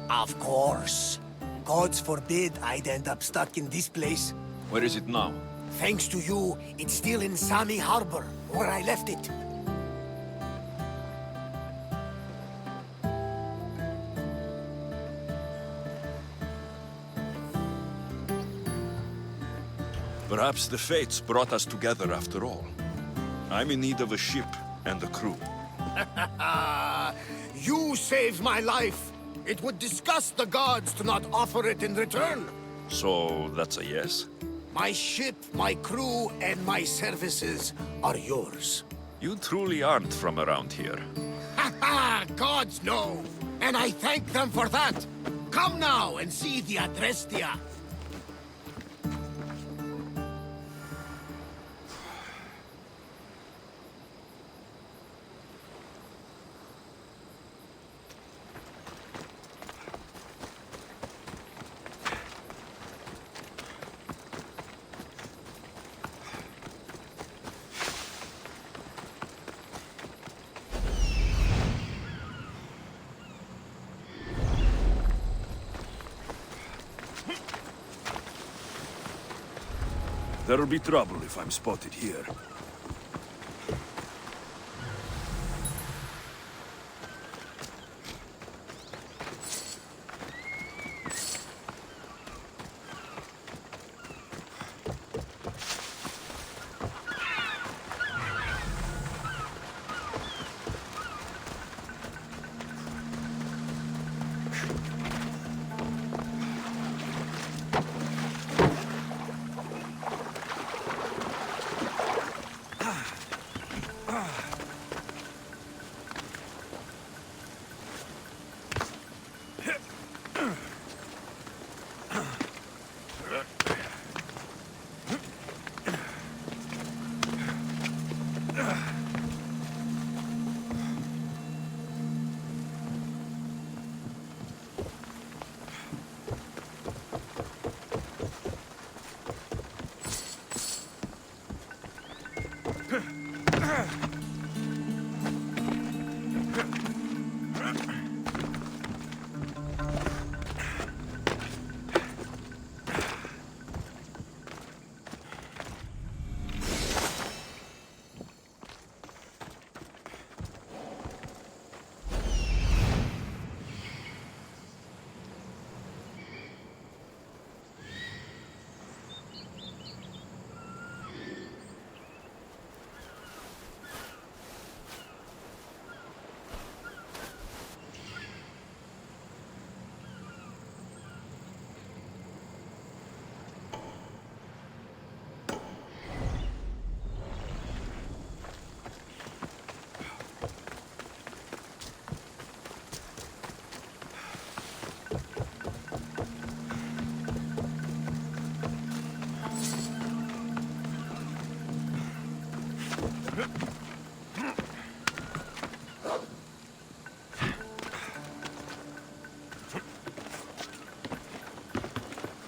Of course. Gods forbid I'd end up stuck in this place. Where is it now? Thanks to you, it's still in Sami Harbor, where I left it. Perhaps the fates brought us together after all. I'm in need of a ship and a crew. You saved my life. It would disgust the gods to not offer it in return. So that's a yes? My ship, my crew, and my services are yours. You truly aren't from around here. Gods know, and I thank them for that. Come now and see the Adrestia. There'll be trouble if I'm spotted here.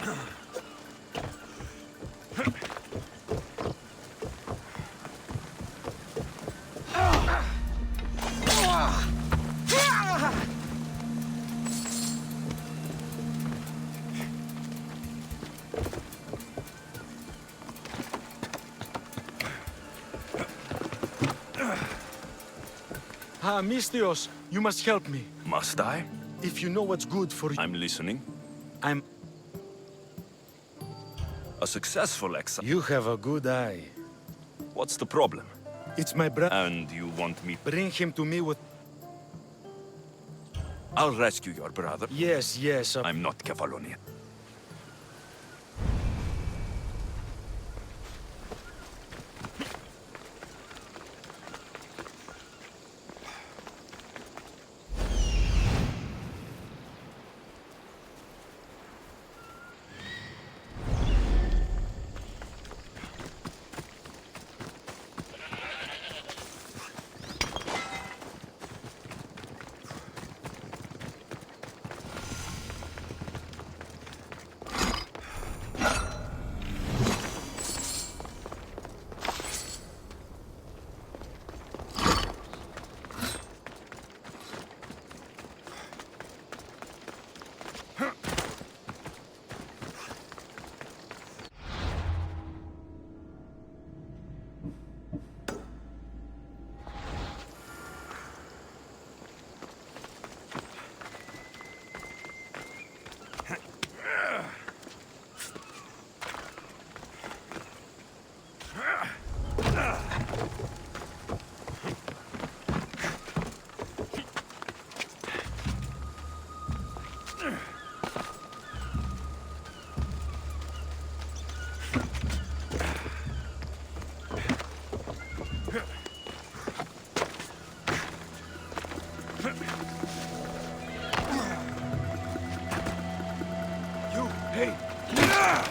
Ah, Mistios, you must help me. Must I? If you know what's good for you. I'm listening. I'm... A successful exile. You have a good eye. What's the problem? It's my brother. And you want me... Bring him to me with... I'll rescue your brother. Yes, yes. I'm not Kefalonian.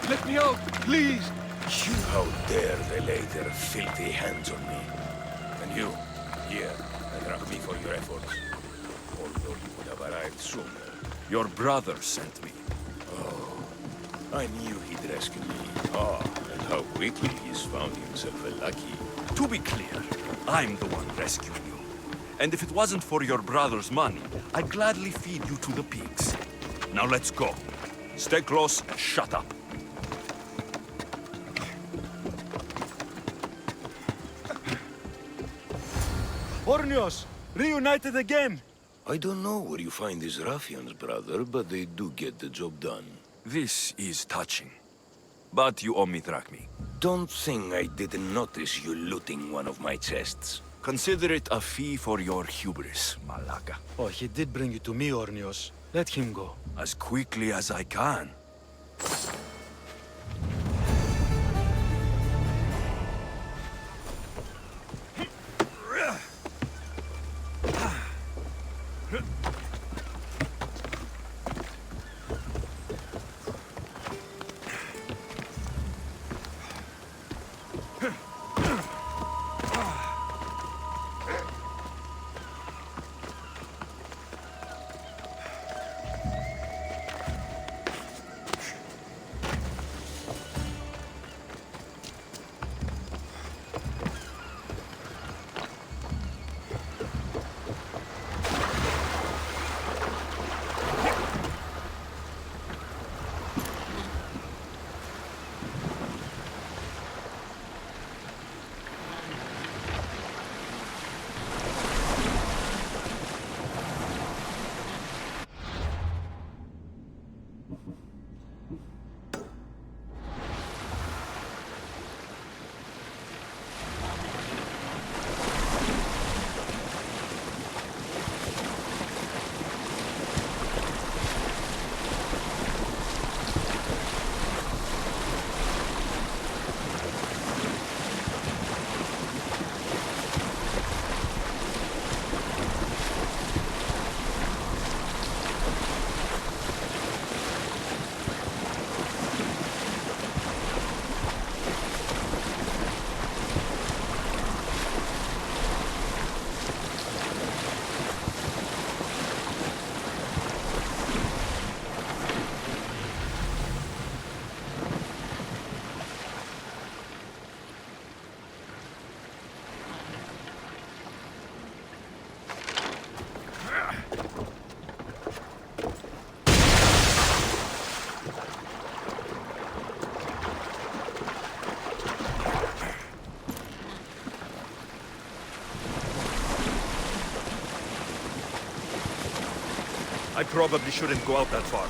Let me out, please! How dare they lay their filthy hands on me? And you, here, and thank me for your efforts. Although you would have arrived sooner. Your brother sent me. Oh, I knew he'd rescue me. Ah, and how quickly he's found himself a lucky. To be clear, I'm the one rescuing you. And if it wasn't for your brother's money, I'd gladly feed you to the pigs. Now let's go. Stay close and shut up. Ornios, reunited again! I don't know where you find these ruffians, brother, but they do get the job done. This is touching. But you owe me drachmi. Don't think I didn't notice you looting one of my chests. Consider it a fee for your hubris, Malaka. Oh, he did bring you to me, Ornios. Let him go. As quickly as I can. I probably shouldn't go out that far.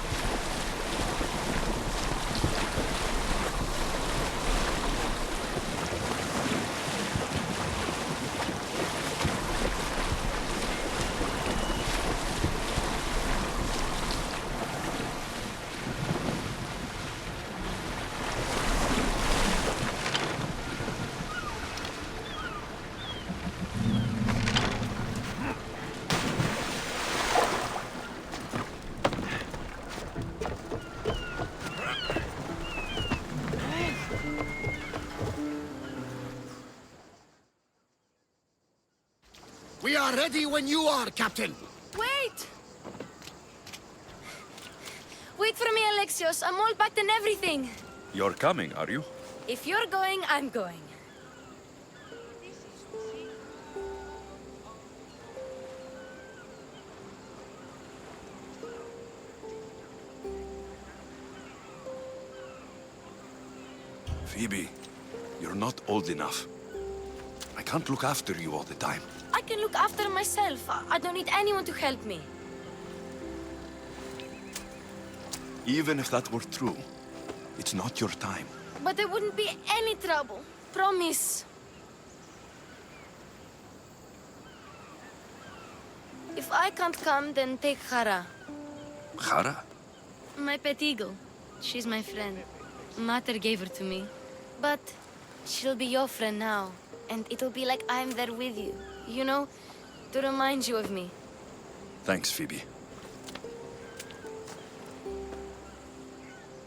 We are ready when you are, Captain. Wait! Wait for me, Alexios. I'm all packed and everything. You're coming, are you? If you're going, I'm going. Phoebe, you're not old enough. I can't look after you all the time. I can look after myself. I don't need anyone to help me. Even if that were true, it's not your time. But there wouldn't be any trouble. Promise. If I can't come, then take Hara. Hara? My pet eagle. She's my friend. Mater gave her to me. But she'll be your friend now. And it'll be like I'm there with you. You know, to remind you of me. Thanks, Phoebe.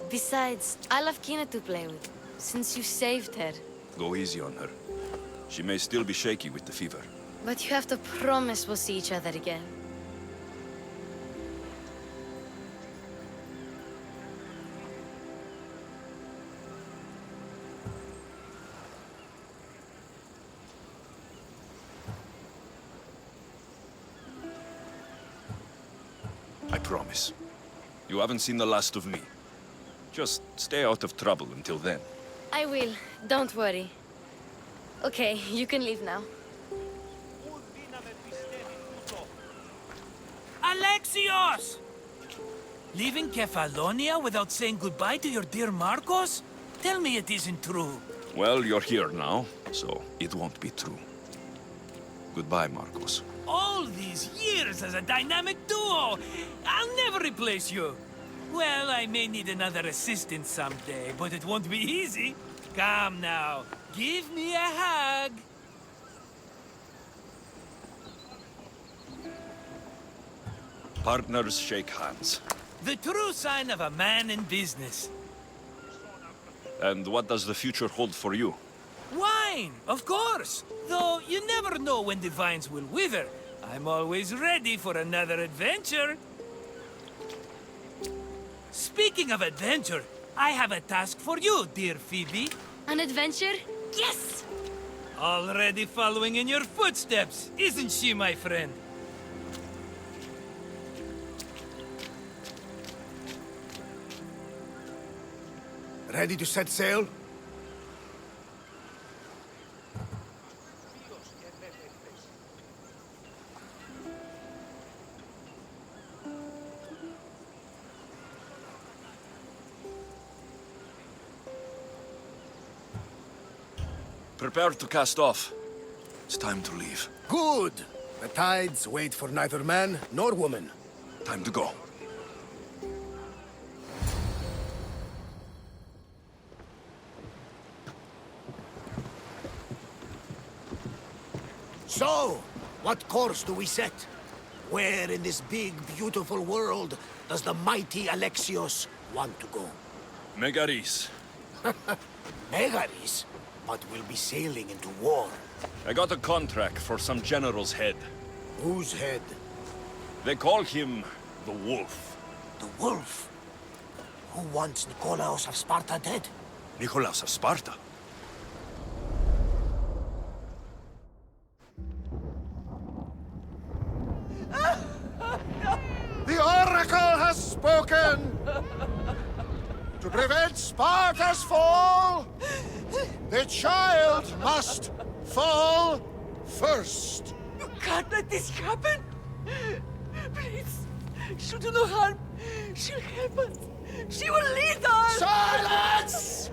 Besides, I love Kina to play with, since you saved her. Go easy on her. She may still be shaky with the fever. But you have to promise we'll see each other again. I promise. You haven't seen the last of me. Just stay out of trouble until then. I will. Don't worry. Okay, you can leave now. Alexios! Leaving Kefalonia without saying goodbye to your dear Marcos? Tell me it isn't true. Well, you're here now, so it won't be true. Goodbye, Marcos. All these years as a dynamic duo! I'll never replace you! Well, I may need another assistant someday, but it won't be easy. Come now, give me a hug! Partners shake hands. The true sign of a man in business. And what does the future hold for you? Wine, of course! Though you never know when the vines will wither. I'm always ready for another adventure. Speaking of adventure, I have a task for you, dear Phoebe. An adventure? Yes! Already following in your footsteps, isn't she, my friend? Ready to set sail? Prepare to cast off. It's time to leave. Good! The tides wait for neither man nor woman. Time to go. So, what course do we set? Where in this big, beautiful world does the mighty Alexios want to go? Megaris. Megaris? But we'll be sailing into war. I got a contract for some general's head. Whose head? They call him the Wolf. The Wolf? Who wants Nikolaos of Sparta dead? Nikolaos of Sparta? The Oracle has spoken! To prevent Sparta's fall, the child must fall first. You can't let this happen! Please, She'll do no harm. She'll help us. She will lead us. Silence!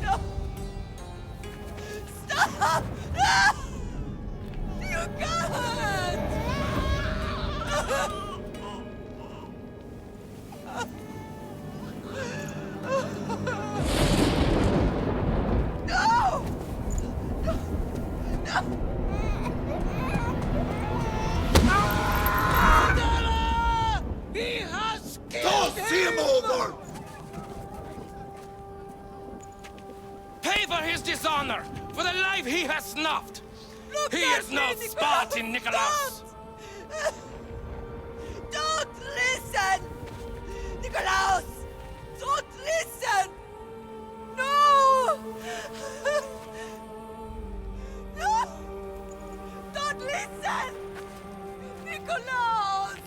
No. Stop! No! You can't! No! No! He has killed Don't see him over! Pay for his dishonor, for the life he has snuffed. He is no Spartan, Nikolaos. Don't listen! Nikolaos! Don't listen! No! No! Don't listen! Nikolaos!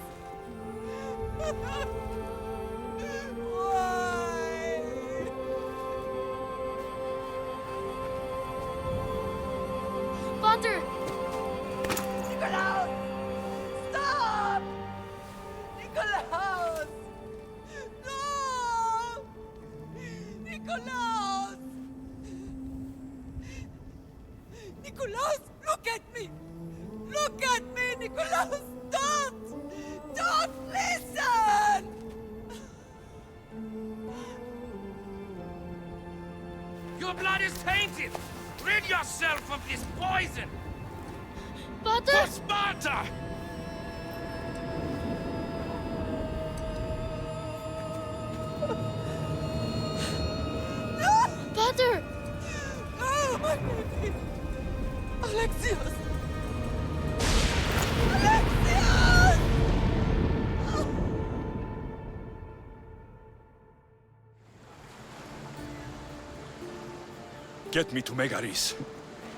Why? Father! Nikolaos! Stop! Nikolaos! No! Nikolaos! Nikolaos, look at me! Look at me, Nikolaos! Don't! Don't listen! Your blood is tainted. Rid yourself of this poison. Father! For Sparta! Father! Oh, my baby! Alexios! Alexios! Get me to Megaris.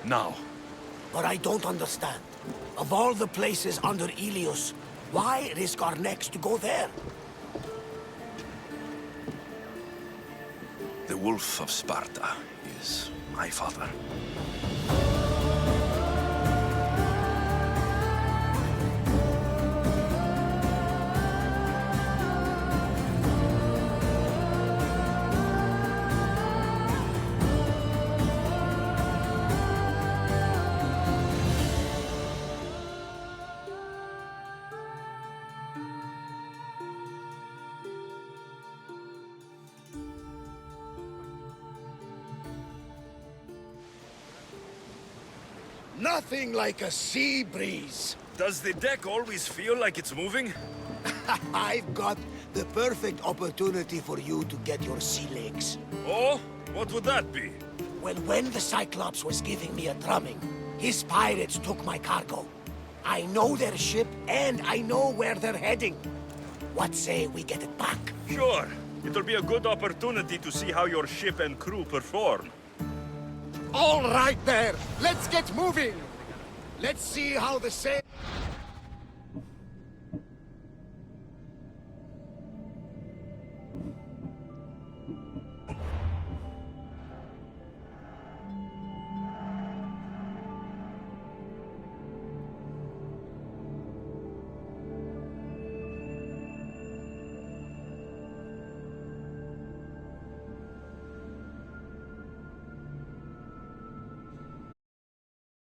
Now. But I don't understand. Of all the places under Ilios, why risk our necks to go there? The Wolf of Sparta is my father. Nothing like a sea breeze. Does the deck always feel like it's moving? I've got the perfect opportunity for you to get your sea legs. Oh? What would that be? Well, when the Cyclops was giving me a drumming, his pirates took my cargo. I know their ship, and I know where they're heading. What say we get it back? Sure. It'll be a good opportunity to see how your ship and crew perform. All right there! Let's get moving! Let's see how the sail...